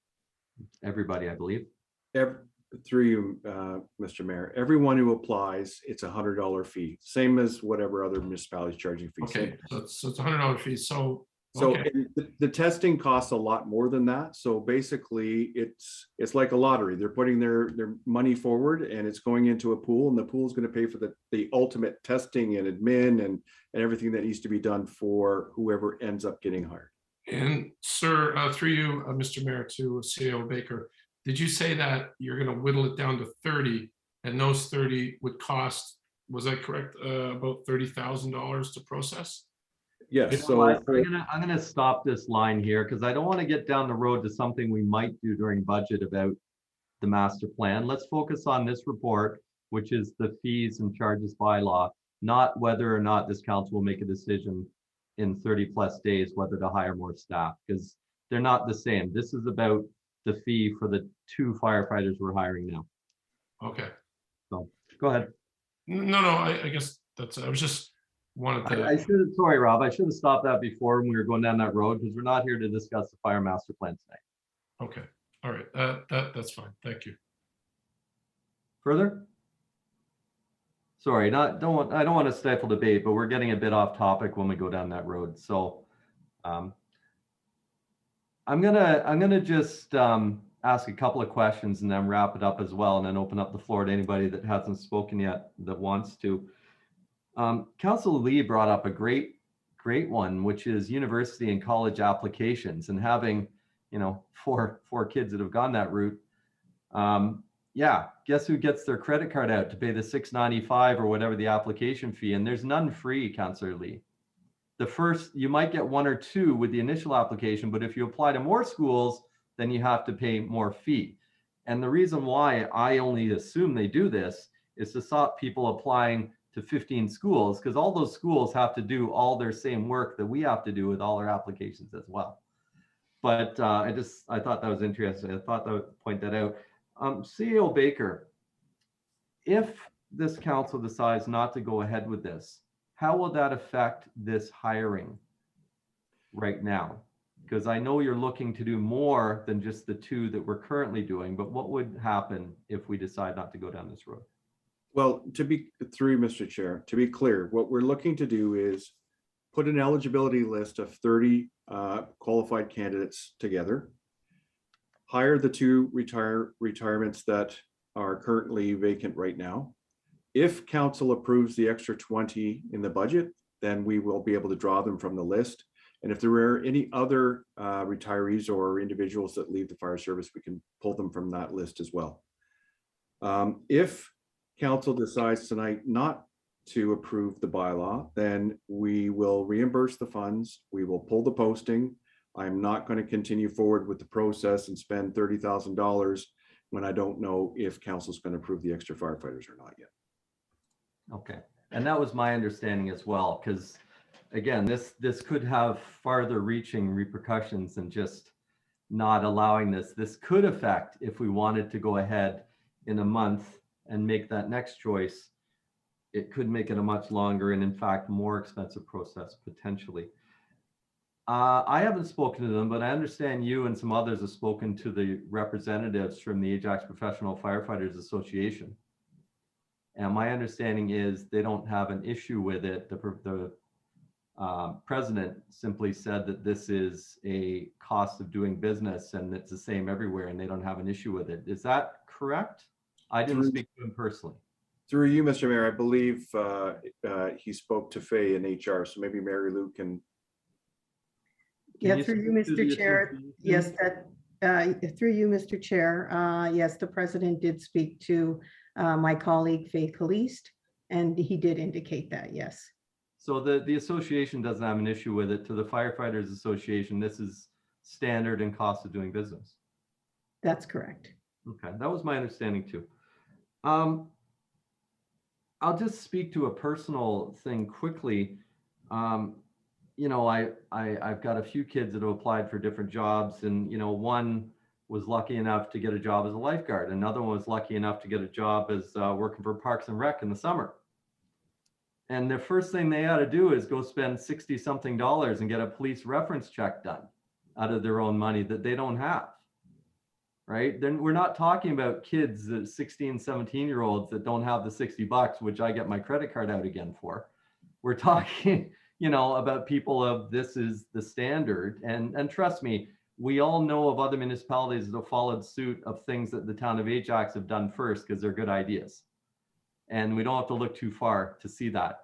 S2: Everybody, I believe.
S11: Through you, Mr. Mayor, everyone who applies, it's a $100 fee, same as whatever other municipalities charging fees.
S8: Okay, so it's a $100 fee. So
S11: okay. The testing costs a lot more than that. So basically, it's like a lottery. They're putting their money forward, and it's going into a pool, and the pool is going to pay for the ultimate testing and admin and everything that needs to be done for whoever ends up getting hired.
S8: And sir, through you, Mr. Mayor, to CEO Baker, did you say that you're going to whittle it down to 30, and those 30 would cost, was that correct, about $30,000 to process?
S11: Yes.
S2: So I'm gonna stop this line here because I don't want to get down the road to something we might do during budget about the master plan. Let's focus on this report, which is the fees and charges bylaw, not whether or not this council will make a decision in 30+ days whether to hire more staff, because they're not the same. This is about the fee for the 2 firefighters we're hiring now.
S8: Okay.
S2: So go ahead.
S8: No, I guess that's, I was just wanted to.
S2: I should have, sorry, Rob, I should have stopped that before when we were going down that road, because we're not here to discuss the fire master plan tonight.
S8: Okay. All right. That's fine. Thank you.
S2: Further? sorry, I don't want to stifle debate, but we're getting a bit off topic when we go down that road. So I'm gonna just ask a couple of questions and then wrap it up as well, and then open up the floor to anybody that hasn't spoken yet that wants to. Councilor Lee brought up a great one, which is university and college applications, and having, you know, four kids that have gone that route. Yeah, guess who gets their credit card out to pay the $6.95 or whatever the application fee? And there's none free, Councilor Lee. The first, you might get one or two with the initial application, but if you apply to more schools, then you have to pay more fee. And the reason why I only assume they do this is to stop people applying to 15 schools, because all those schools have to do all their same work that we have to do with all our applications as well. But I thought that was interesting. I thought I would point that out. CEO Baker, if this council decides not to go ahead with this, how will that affect this hiring right now? Because I know you're looking to do more than just the two that we're currently doing, but what would happen if we decide not to go down this road?
S11: Well, through Mr. Chair, to be clear, what we're looking to do is put an eligibility list of 30 qualified candidates together, hire the two retirements that are currently vacant right now. If council approves the extra 20 in the budget, then we will be able to draw them from the list. And if there are any other retirees or individuals that leave the fire service, we can pull them from that list as well. If council decides tonight not to approve the bylaw, then we will reimburse the funds. We will pull the posting. I'm not going to continue forward with the process and spend $30,000 when I don't know if council's going to approve the extra firefighters or not yet.
S2: Okay, and that was my understanding as well, because again, this could have farther reaching repercussions than just not allowing this. This could affect, if we wanted to go ahead in a month and make that next choice, it could make it a much longer and in fact more expensive process potentially. I haven't spoken to them, but I understand you and some others have spoken to the representatives from the Ajax Professional Firefighters Association. And my understanding is they don't have an issue with it. The president simply said that this is a cost of doing business and it's the same everywhere and they don't have an issue with it. Is that correct? I didn't speak to him personally.
S11: Through you, Mr. Mayor, I believe he spoke to Faye in HR, so maybe Mary Lou can.
S13: Yeah, through you, Mr. Chair. Yes, through you, Mr. Chair. Yes, the president did speak to my colleague Faye Caliste, and he did indicate that, yes.
S2: So the association doesn't have an issue with it. To the Firefighters Association, this is standard and cost of doing business.
S13: That's correct.
S2: Okay, that was my understanding too. I'll just speak to a personal thing quickly. You know, I've got a few kids that have applied for different jobs, and you know, one was lucky enough to get a job as a lifeguard. Another one was lucky enough to get a job as working for Parks and Rec in the summer. And the first thing they ought to do is go spend $60-something and get a police reference check done out of their own money that they don't have. Right? Then we're not talking about kids, 16, 17-year-olds that don't have the $60, which I get my credit card out again for. We're talking, you know, about people of this is the standard. And trust me, we all know of other municipalities that have followed suit of things that the town of Ajax have done first because they're good ideas. And we don't have to look too far to see that.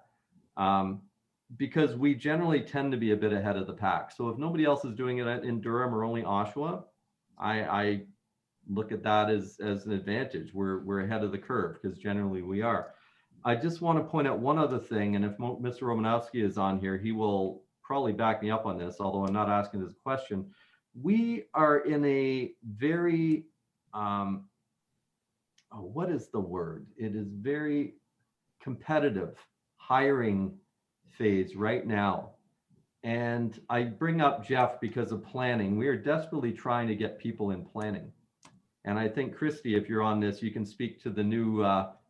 S2: Because we generally tend to be a bit ahead of the pack. So if nobody else is doing it in Durham or only Oshawa, I look at that as an advantage. We're ahead of the curve because generally we are. I just want to point out one other thing, and if Mr. Romanowski is on here, he will probably back me up on this, although I'm not asking this question. We are in a very, what is the word? It is very competitive hiring phase right now. And I bring up Jeff because of planning. We are desperately trying to get people in planning. And I think, Christy, if you're on this, you can speak to the new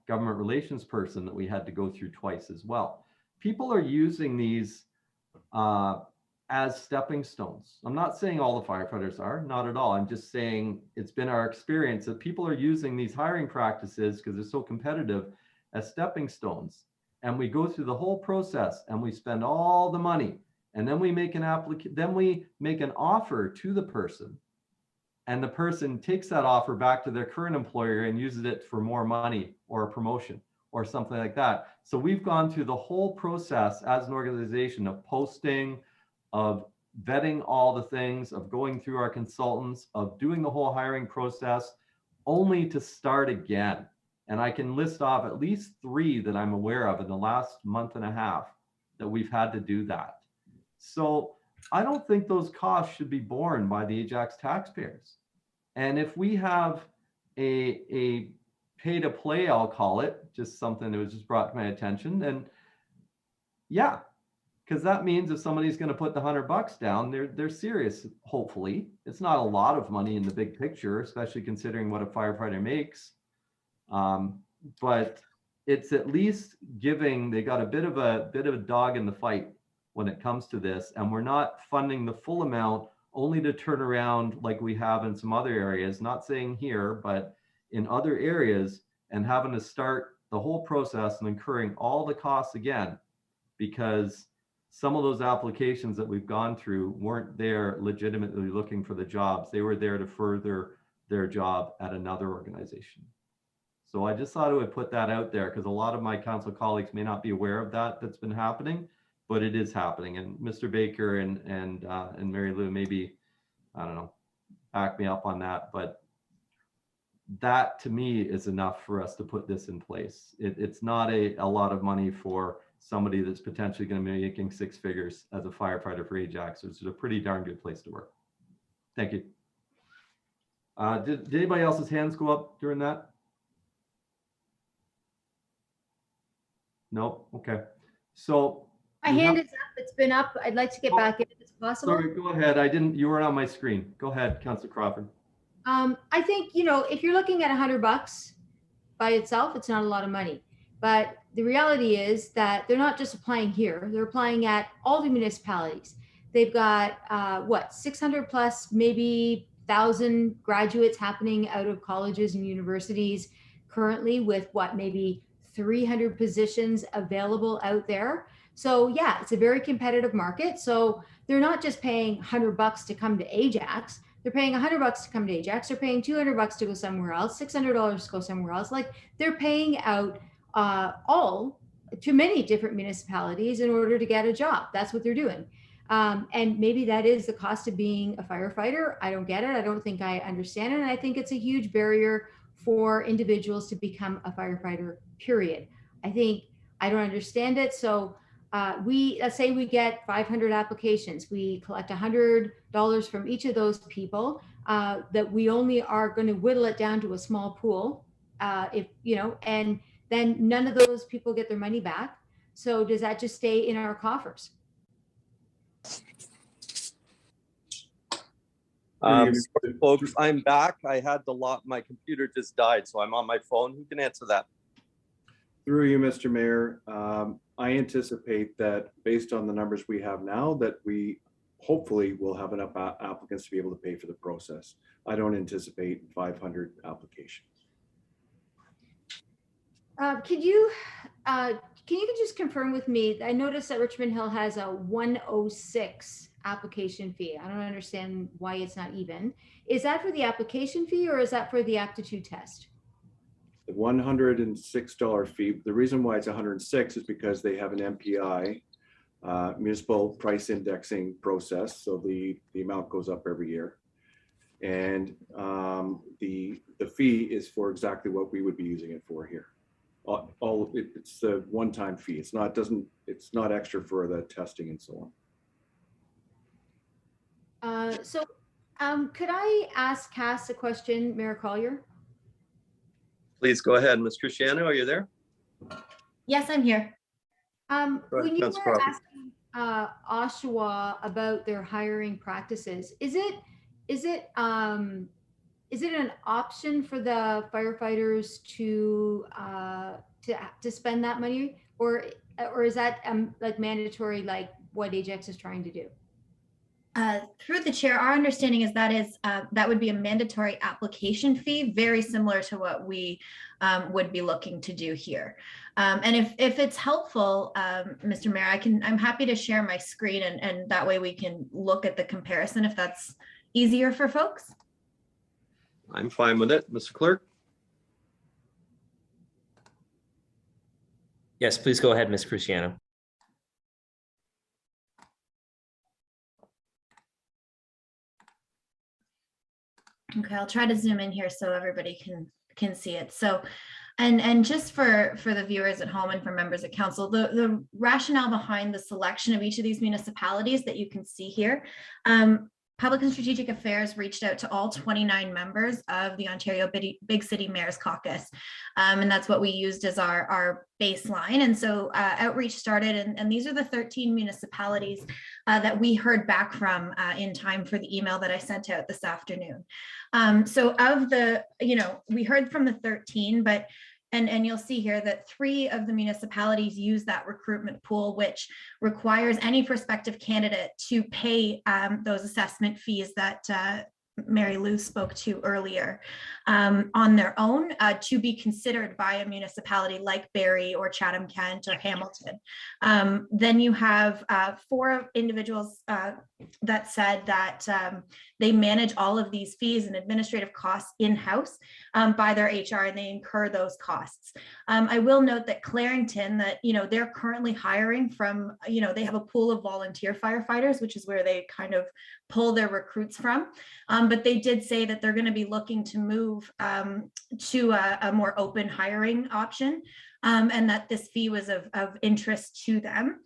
S2: government relations person that we had to go through twice as well. People are using these as stepping stones. I'm not saying all the firefighters are, not at all. I'm just saying it's been our experience that people are using these hiring practices because they're so competitive as stepping stones. And we go through the whole process and we spend all the money, and then we make an offer to the person, and the person takes that offer back to their current employer and uses it for more money or a promotion or something like that. So we've gone through the whole process as an organization of posting, of vetting all the things, of going through our consultants, of doing the whole hiring process, only to start again. And I can list off at least 3 that I'm aware of in the last month and a half that we've had to do that. So I don't think those costs should be borne by the Ajax taxpayers. And if we have a pay to play, I'll call it, just something that was just brought to my attention, then yeah, because that means if somebody's going to put the $100 down, they're serious. Hopefully, it's not a lot of money in the big picture, especially considering what a firefighter makes. But it's at least giving. They got a bit of a dog in the fight when it comes to this, and we're not funding the full amount only to turn around like we have in some other areas. Not saying here, but in other areas, and having to start the whole process and incurring all the costs again, because some of those applications that we've gone through weren't there legitimately looking for the jobs. They were there to further their job at another organization. So I just thought I would put that out there, because a lot of my council colleagues may not be aware of that's been happening, but it is happening. And Mr. Baker and Mary Lou, maybe, I don't know, back me up on that, but that to me is enough for us to put this in place. It's not a lot of money for somebody that's potentially going to be making 6 figures as a firefighter for Ajax. It's a pretty darn good place to work. Thank you. Did anybody else's hands go up during that? No? Okay. So
S5: My hand is up. It's been up. I'd like to get back in if it's possible.
S2: sorry, go ahead. You weren't on my screen. Go ahead, Councilor Crawford.
S5: I think, if you're looking at $100 by itself, it's not a lot of money. But the reality is that they're not just applying here, they're applying at all the municipalities. They've got 600 plus, maybe 1,000 graduates happening out of colleges and universities currently, with maybe 300 positions available out there. So yeah, it's a very competitive market. So they're not just paying $100 to come to Ajax. They're paying $100 to come to Ajax. They're paying $200 to go somewhere else, $600 to go somewhere else. Like, they're paying out all to many different municipalities in order to get a job. That's what they're doing. And maybe that is the cost of being a firefighter. I don't get it. I don't think I understand it. And I think it's a huge barrier for individuals to become a firefighter, period. I don't understand it. So let's say we get 500 applications. We collect $100 from each of those people, that we only are going to whittle it down to a small pool, and then none of those people get their money back. So does that just stay in our coffers?
S14: Sorry, folks, I'm back. I had to lock, my computer just died, so I'm on my phone. Who can answer that?
S11: Through you, Mr. Mayor, I anticipate that based on the numbers we have now, that we hopefully will have enough applicants to be able to pay for the process. I don't anticipate 500 applications.
S5: Can you just confirm with me? I noticed that Richmond Hill has a 106 application fee. I don't understand why it's not even. Is that for the application fee, or is that for the aptitude test?
S11: The $106 fee. The reason why it's 106 is because they have an MPI, municipal price indexing process. So the amount goes up every year, and the fee is for exactly what we would be using it for here. It's a one-time fee. It's not extra for the testing and so on.
S5: Could I ask Cass a question, Mayor Collier?
S14: Please go ahead. Ms. Cristiano, are you there?
S12: Yes, I'm here.
S5: When you were asking Oshawa about their hiring practices, is it an option for the firefighters to spend that money, or is that like mandatory, like what Ajax is trying to do?
S12: Through the chair, our understanding is that would be a mandatory application fee, very similar to what we would be looking to do here. And if it's helpful, Mr. Mayor, I'm happy to share my screen and that way we can look at the comparison if that's easier for folks.
S14: I'm fine with it. Mr. Clerk?
S1: Yes, please go ahead, Ms. Cruciano.
S12: Okay, I'll try to zoom in here so everybody can see it. So, and just for the viewers at home and for members of council, the rationale behind the selection of each of these municipalities that you can see here, Public and Strategic Affairs reached out to all 29 members of the Ontario Big City Mayors Caucus. And that's what we used as our baseline. And so outreach started, and these are the 13 municipalities that we heard back from in time for the email that I sent out this afternoon. So of the, we heard from the 13, but and you'll see here that 3 of the municipalities use that recruitment pool, which requires any prospective candidate to pay those assessment fees that Mary Lou spoke to earlier on their own to be considered by a municipality like Barrie or Chatham-Kent or Hamilton. Then you have 4 individuals that said that they manage all of these fees and administrative costs in-house by their HR, and they incur those costs. I will note that Clarington, that they're currently hiring from, they have a pool of volunteer firefighters, which is where they kind of pull their recruits from. But they did say that they're going to be looking to move to a more open hiring option, and that this fee was of interest to them.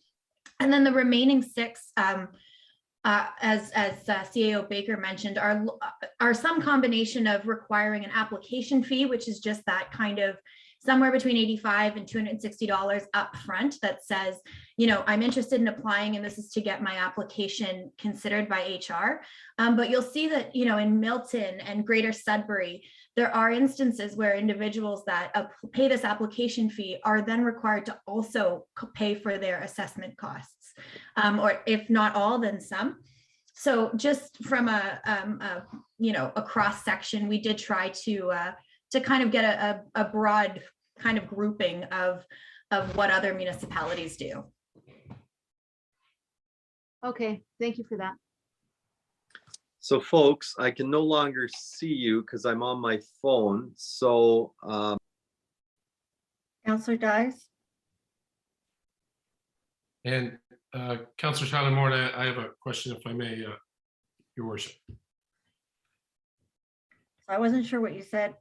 S12: And then the remaining 6, as CAO Baker mentioned, are some combination of requiring an application fee, which is just that kind of somewhere between $85 and $260 upfront that says, I'm interested in applying and this is to get my application considered by HR. But you'll see that, in Milton and Greater Sudbury, there are instances where individuals that pay this application fee are then required to also pay for their assessment costs, or if not all, then some. So just from a cross section, we did try to kind of get a broad kind of grouping of what other municipalities do.
S5: Okay, thank you for that.
S14: So folks, I can no longer see you because I'm on my phone. So
S6: Councillor Dice?
S8: And Councillor Tyler Moore, I have a question, if I may, Your Worship.
S6: I wasn't sure what you said,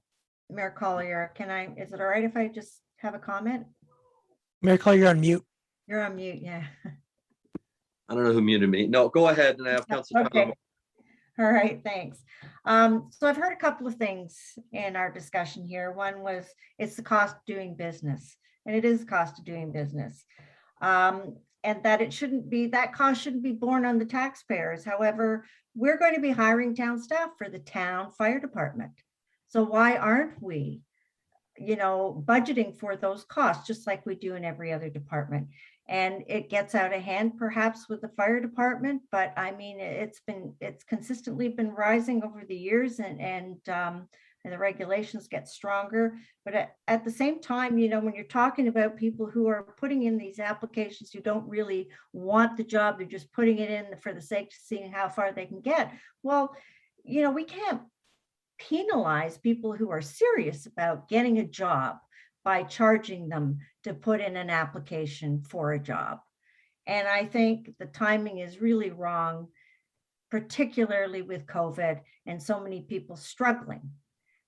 S6: Mayor Collier. Is it all right if I just have a comment?
S4: Mayor Collier, you're on mute.
S6: You're on mute, yeah.
S14: I don't know who muted me. No, go ahead, and I have Councillor
S6: Okay. All right, thanks. So I've heard a couple of things in our discussion here. One was it's the cost of doing business, and it is the cost of doing business. And that that cost shouldn't be borne on the taxpayers. However, we're going to be hiring town staff for the town fire department. So why aren't we, budgeting for those costs just like we do in every other department? And it gets out of hand perhaps with the fire department, but I mean, it's consistently been rising over the years, and the regulations get stronger. But at the same time, when you're talking about people who are putting in these applications who don't really want the job, they're just putting it in for the sake of seeing how far they can get. Well, we can't penalize people who are serious about getting a job by charging them to put in an application for a job. And I think the timing is really wrong, particularly with COVID and so many people struggling,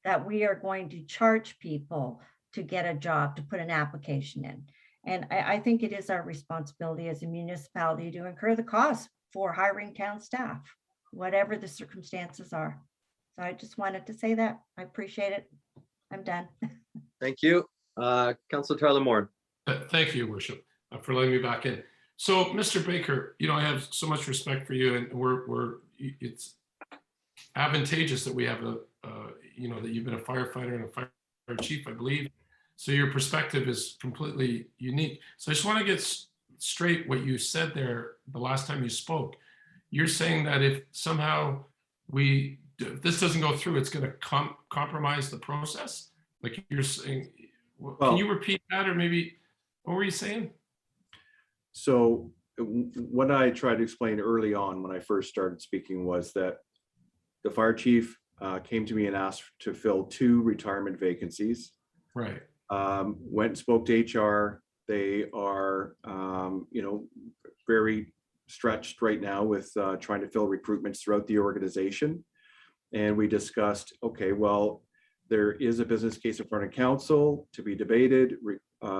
S6: that we are going to charge people to get a job, to put an application in. And I think it is our responsibility as a municipality to incur the cost for hiring town staff, whatever the circumstances are. So I just wanted to say that. I appreciate it. I'm done.
S14: Thank you. Councillor Tyler Moore.
S8: Thank you, Your Worship, for letting me back in. So, Mr. Baker, I have so much respect for you, and it's advantageous that we have that you've been a firefighter and a fire chief, I believe. So your perspective is completely unique. So I just want to get straight what you said there the last time you spoke. you're saying that if somehow if this doesn't go through, it's going to compromise the process? Like you're saying, can you repeat that, or maybe, what were you saying?
S11: So what I tried to explain early on when I first started speaking was that the fire chief came to me and asked to fill 2 retirement vacancies.
S8: Right.
S11: Went and spoke to HR. They are, very stretched right now with trying to fill recruitments throughout the organization. And we discussed, okay, well, there is a business case in front of council to be debated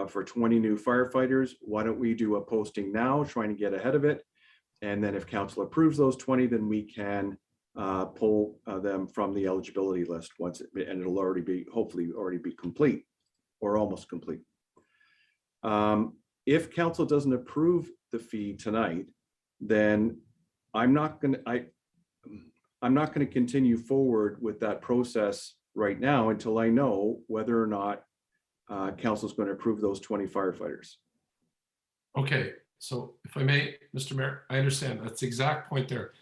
S11: for 20 new firefighters. Why don't we do a posting now, trying to get ahead of it? And then if council approves those 20, then we can pull them from the eligibility list and it'll already be, hopefully already be complete or almost complete. If council doesn't approve the fee tonight, then I'm not going to continue forward with that process right now until I know whether or not council is going to approve those 20 firefighters.
S8: Okay, so if I may, Mr. Mayor, I understand that's the exact point there.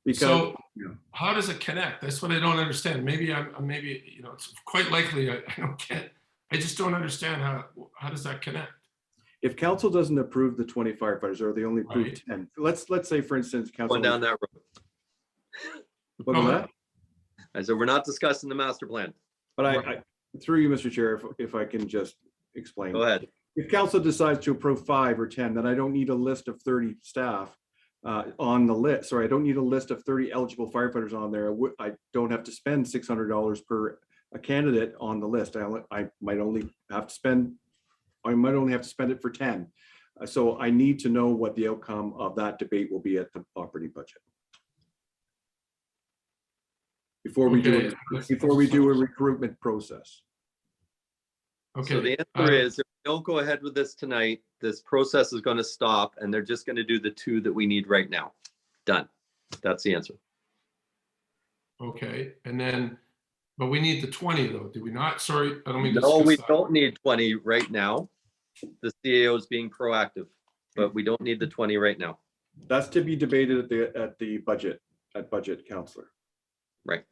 S11: Because,
S8: so how does it connect? That's what I don't understand. Maybe it's quite likely I just don't understand how does that connect?
S11: If council doesn't approve the 20 firefighters, or they only approve 10, let's say, for instance, council
S14: Going down that road.
S11: What was that?
S14: I said we're not discussing the master plan.
S11: But I through you, Mr. Chair, if I can just explain.
S14: Go ahead.
S11: If council decides to approve 5 or 10, then I don't need a list of 30 staff on the list. Sorry, I don't need a list of 30 eligible firefighters on there. I don't have to spend $600 per a candidate on the list. I might only have to spend it for 10. So I need to know what the outcome of that debate will be at the operating budget. Before we do a recruitment process.
S14: Okay. So the answer is, if we don't go ahead with this tonight, this process is going to stop, and they're just going to do the 2 that we need right now. Done. That's the answer.
S8: Okay, and then, but we need the 20 though, do we not? Sorry, I don't mean to
S14: No, we
S8: that.
S14: don't need 20 right now. The CAO is being proactive, but we don't need the 20 right now.
S11: That's to be debated at the budget counselor.
S14: Right.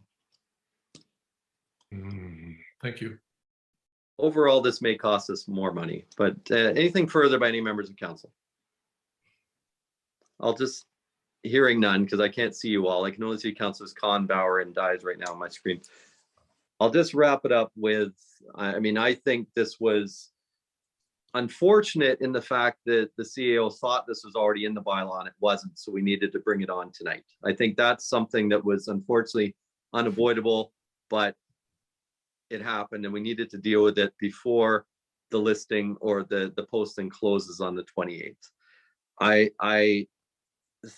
S8: Thank you.
S14: Overall, this may cost us more money, but anything further by any members of council? I'll just, hearing none, because I can't see you all. I can only see Councilors Kahn, Bauer, and Dyes right now on my screen. I'll just wrap it up with, I think this was unfortunate in the fact that the CAO thought this was already in the bylaw and it wasn't, so we needed to bring it on tonight. I think that's something that was unfortunately unavoidable, but it happened and we needed to deal with it before the listing or the posting closes on the 28th. I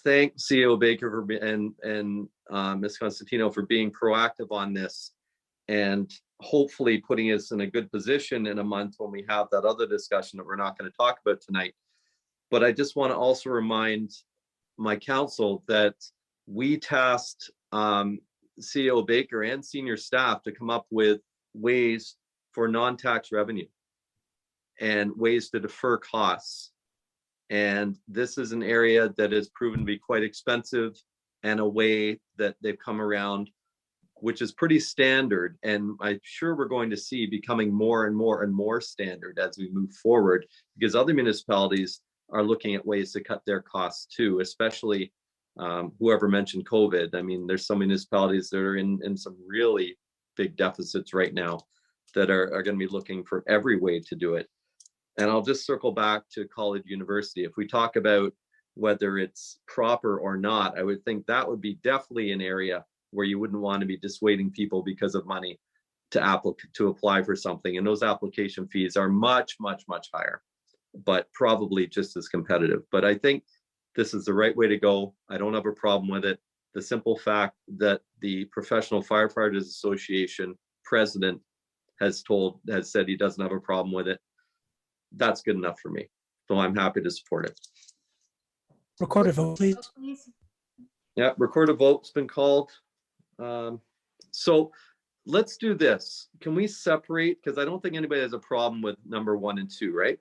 S14: thank CAO Baker and Ms. Constantino for being proactive on this and hopefully putting us in a good position in a month when we have that other discussion that we're not going to talk about tonight. But I just want to also remind my council that we tasked CAO Baker and senior staff to come up with ways for non-tax revenue and ways to defer costs. And this is an area that has proven to be quite expensive and a way that they've come around, which is pretty standard. And I'm sure we're going to see becoming more and more and more standard as we move forward, because other municipalities are looking at ways to cut their costs too, especially whoever mentioned COVID. I mean, there's some municipalities that are in some really big deficits right now that are going to be looking for every way to do it. And I'll just circle back to college university. If we talk about whether it's proper or not, I would think that would be definitely an area where you wouldn't want to be dissuading people because of money to apply for something. And those application fees are much, much, much higher, but probably just as competitive. But I think this is the right way to go. I don't have a problem with it. The simple fact that the Professional Firefighters Association president has said he doesn't have a problem with it, that's good enough for me. So I'm happy to support it.
S4: Recorded vote, please.
S14: Yeah, recorded vote's been called. So let's do this. Can we separate? Because I don't think anybody has a problem with number 1 and 2, right?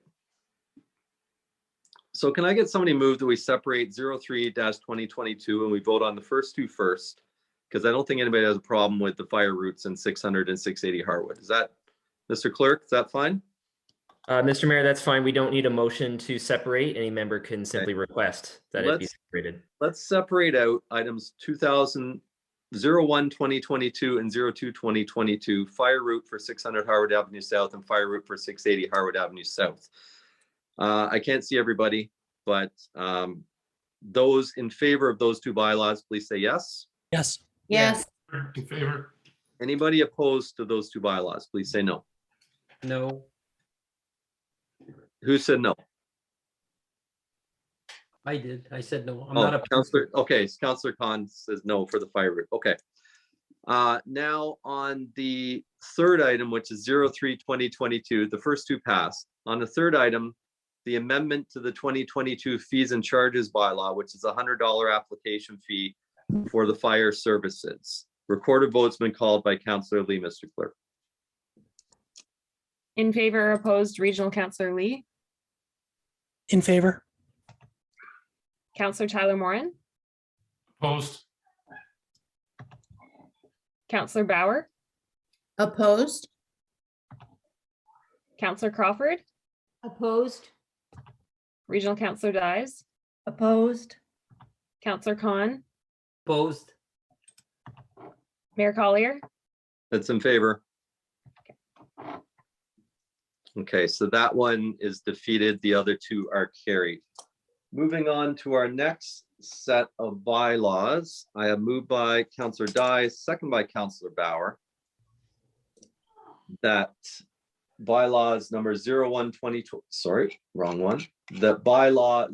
S14: So can I get somebody moved that we separate 03-2022 and we vote on the first two first? Because I don't think anybody has a problem with the fire routes in 600 and 680 Harwood. Is that, Mr. Clerk, is that fine?
S1: Mr. Mayor, that's fine. We don't need a motion to separate. Any member can simply request that it be separated.
S14: Let's separate out items 01-2022 and 02-2022, fire route for 600 Harwood Avenue South and fire route for 680 Harwood Avenue South. I can't see everybody, but those in favor of those two bylaws, please say yes.
S4: Yes.
S7: Yes.
S8: In favor?
S14: Anybody opposed to those two bylaws, please say no.
S9: No.
S14: Who said no?
S9: I did. I said no. I'm
S14: Oh,
S9: not a
S14: Councillor, okay, Councillor Khan says no for the fire route. Okay. Now on the third item, which is 03-2022, the first two passed. On the third item, the amendment to the 2022 fees and charges bylaw, which is a $100 application fee for the fire services. Recorded vote's been called by Councillor Lee, Mr. Clerk.
S10: In favor or opposed, Regional Councillor Lee,
S4: In favor?
S10: Councillor Tyler Morin,
S8: Opposed?
S10: Councillor Bauer,
S7: Opposed?
S10: Councillor Crawford,
S5: Opposed?
S10: Regional Councillor Dyes,
S6: Opposed?
S10: Councillor Khan,
S9: opposed.
S10: Mayor Collier,
S14: That's in favor. Okay, so that one is defeated. The other two are carried. Moving on to our next set of bylaws. I have moved by Councillor Dyes, second by Councillor Bauer, that bylaws number 01-2022, sorry, wrong one. That bylaw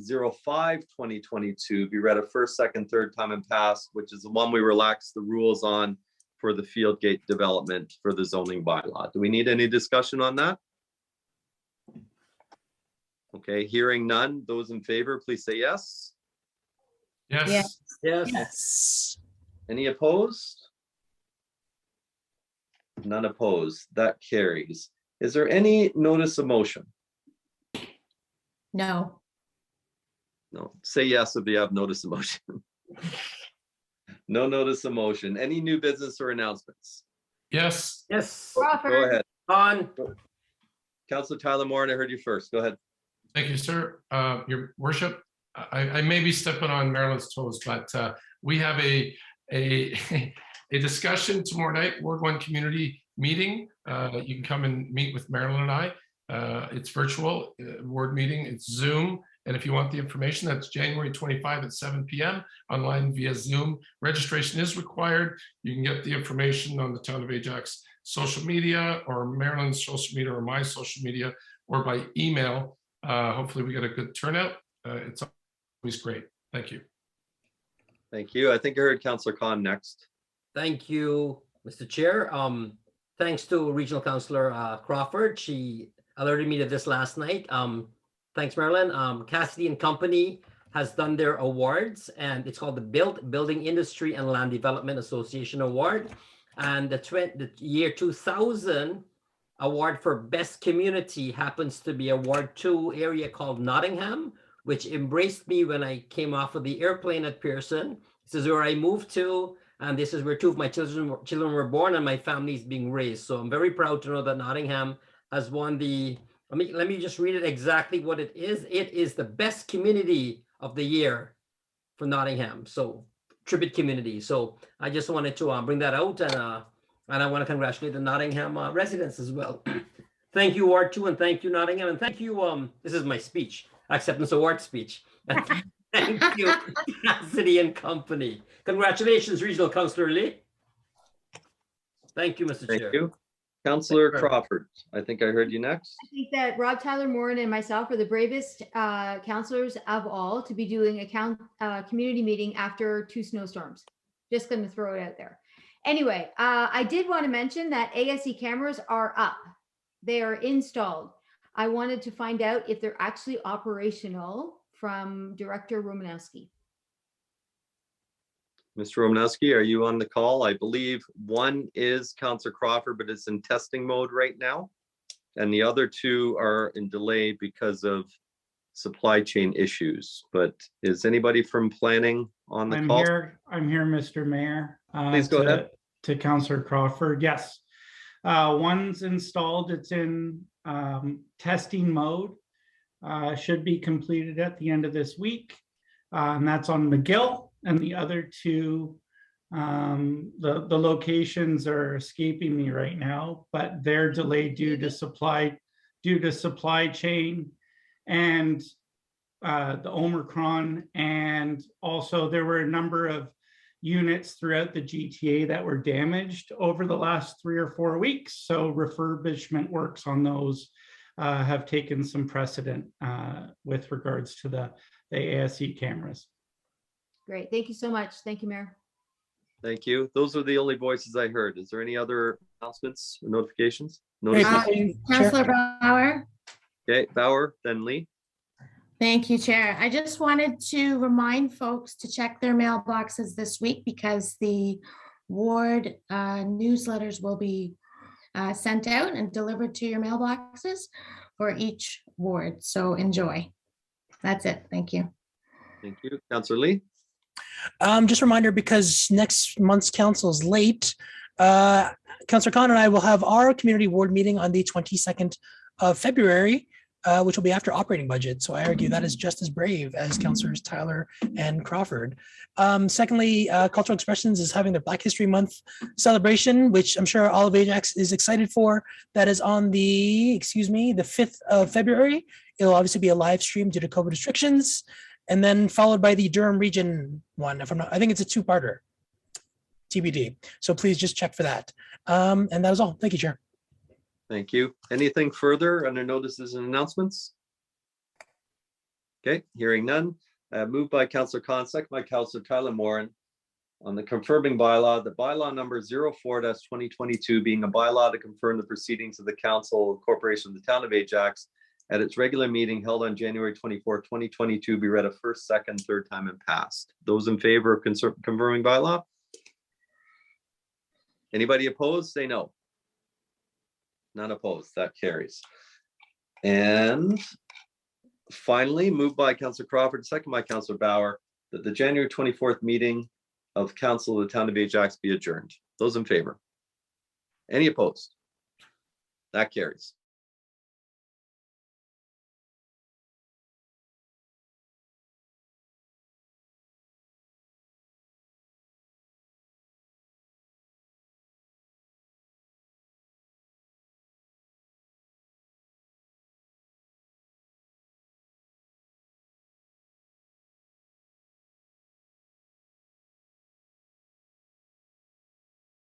S14: 05-2022 be read a first, second, third time and passed, which is the one we relaxed the rules on for the Fieldgate development for the zoning bylaw. Do we need any discussion on that? Okay, hearing none. Those in favor, please say yes.
S8: Yes.
S7: Yes.
S9: Yes.
S4: Yes.
S14: Any opposed? None opposed. That carries. Is there any notice of motion?
S7: No.
S14: No. Say yes if you have notice of motion. No notice of motion. Any new business or announcements?
S8: Yes.
S9: Yes.
S14: Go
S5: Crawford.
S14: ahead.
S9: On.
S14: Councilor Tyler Moore, I heard you first. Go ahead.
S8: Thank you, sir. Your worship, I may be stepping on Marilyn's toes, but we have a discussion tomorrow night, Ward 1 community meeting. You can come and meet with Marilyn and I. It's virtual ward meeting. It's Zoom. And if you want the information, that's January 25 at 7 p.m. online via Zoom. Registration is required. You can get the information on the Town of Ajax social media or Marilyn's social media or my social media or by email. Hopefully we get a good turnout. It's always great. Thank you.
S14: Thank you. I think I heard Councilor Khan next.
S9: Thank you, Mr. Chair. Thanks to Regional Councillor Crawford. She alerted me to this last night. Thanks, Marilyn. Cassidy and Company has done their awards, and it's called the Building Industry and Land Development Association Award. And the year 2000 award for Best Community happens to be a Ward 2 area called Nottingham, which embraced me when I came off of the airplane at Pearson. This is where I moved to, and this is where two of my children were born and my family is being raised. So I'm very proud to know that Nottingham has won the, let me just read it exactly what it is. It is the Best Community of the Year for Nottingham. So tribute community. So I just wanted to bring that out, and I want to congratulate the Nottingham residents as well. Thank you, Ward 2, and thank you, Nottingham, and thank you. This is my speech, acceptance award speech. Thank you, Cassidy and Company. Congratulations, Regional Councillor Lee. Thank you, Mr. Chair.
S14: Thank you. Councillor Crawford, I think I heard you next.
S5: I think that Rob Tyler Morin and myself are the bravest councillors of all to be doing a community meeting after 2 snowstorms. Just going to throw it out there. Anyway, I did want to mention that ASE cameras are up. They are installed. I wanted to find out if they're actually operational from Director Romanowski.
S14: Mr. Romanowski, are you on the call? I believe one is Councillor Crawford, but it's in testing mode right now. And the other two are in delay because of supply chain issues, but is anybody from planning on the call?
S15: I'm here, Mr. Mayor.
S14: Please go ahead.
S15: To Councillor Crawford, yes. One's installed, it's in testing mode. Should be completed at the end of this week. And that's on McGill, and the other two, the locations are escaping me right now, but they're delayed due to supply chain and the Omicron. And also there were a number of units throughout the GTA that were damaged over the last 3 or 4 weeks. So refurbishment works on those have taken some precedent with regards to the ASE cameras.
S5: Great. Thank you so much. Thank you, Mayor.
S14: Thank you. Those are the only voices I heard. Is there any other announcements or notifications?
S4: Great,
S14: Notices?
S4: thank you, Chair.
S7: Councillor Bauer.
S14: Okay, Bauer, then Lee.
S7: Thank you, Chair. I just wanted to remind folks to check their mailboxes this week because the ward newsletters will be sent out and delivered to your mailboxes for each ward. So enjoy. That's it. Thank you.
S14: Thank you. Councillor Lee.
S4: Just a reminder, because next month's council is late, Councillor Khan and I will have our community ward meeting on the 22nd of February, which will be after operating budget. So I argue that is just as brave as Councillors Tyler and Crawford. Secondly, Cultural Expressions is having their Black History Month celebration, which I'm sure all of Ajax is excited for. That is on the 5th of February. It'll obviously be a live stream due to COVID restrictions, and then followed by the Durham Region one. I think it's a two-parter, TBD. So please just check for that. And that was all. Thank you, Chair.
S14: Thank you. Anything further under notices and announcements? Okay, hearing none. Moved by Councillor Khan, second by Councillor Tyler Moran on the confirming bylaw, the bylaw number 04-2022 being a bylaw to confirm the proceedings of the Council Corporation of the Town of Ajax at its regular meeting held on January 24, 2022 be read a first, second, third time and passed. Those in favor of confirming bylaw? Anybody opposed? Say no. None opposed. That carries. And finally, moved by Councillor Crawford, second by Councillor Bauer, that the January 24th meeting of Council of the Town of Ajax be adjourned. Those in favor? Any opposed? That carries.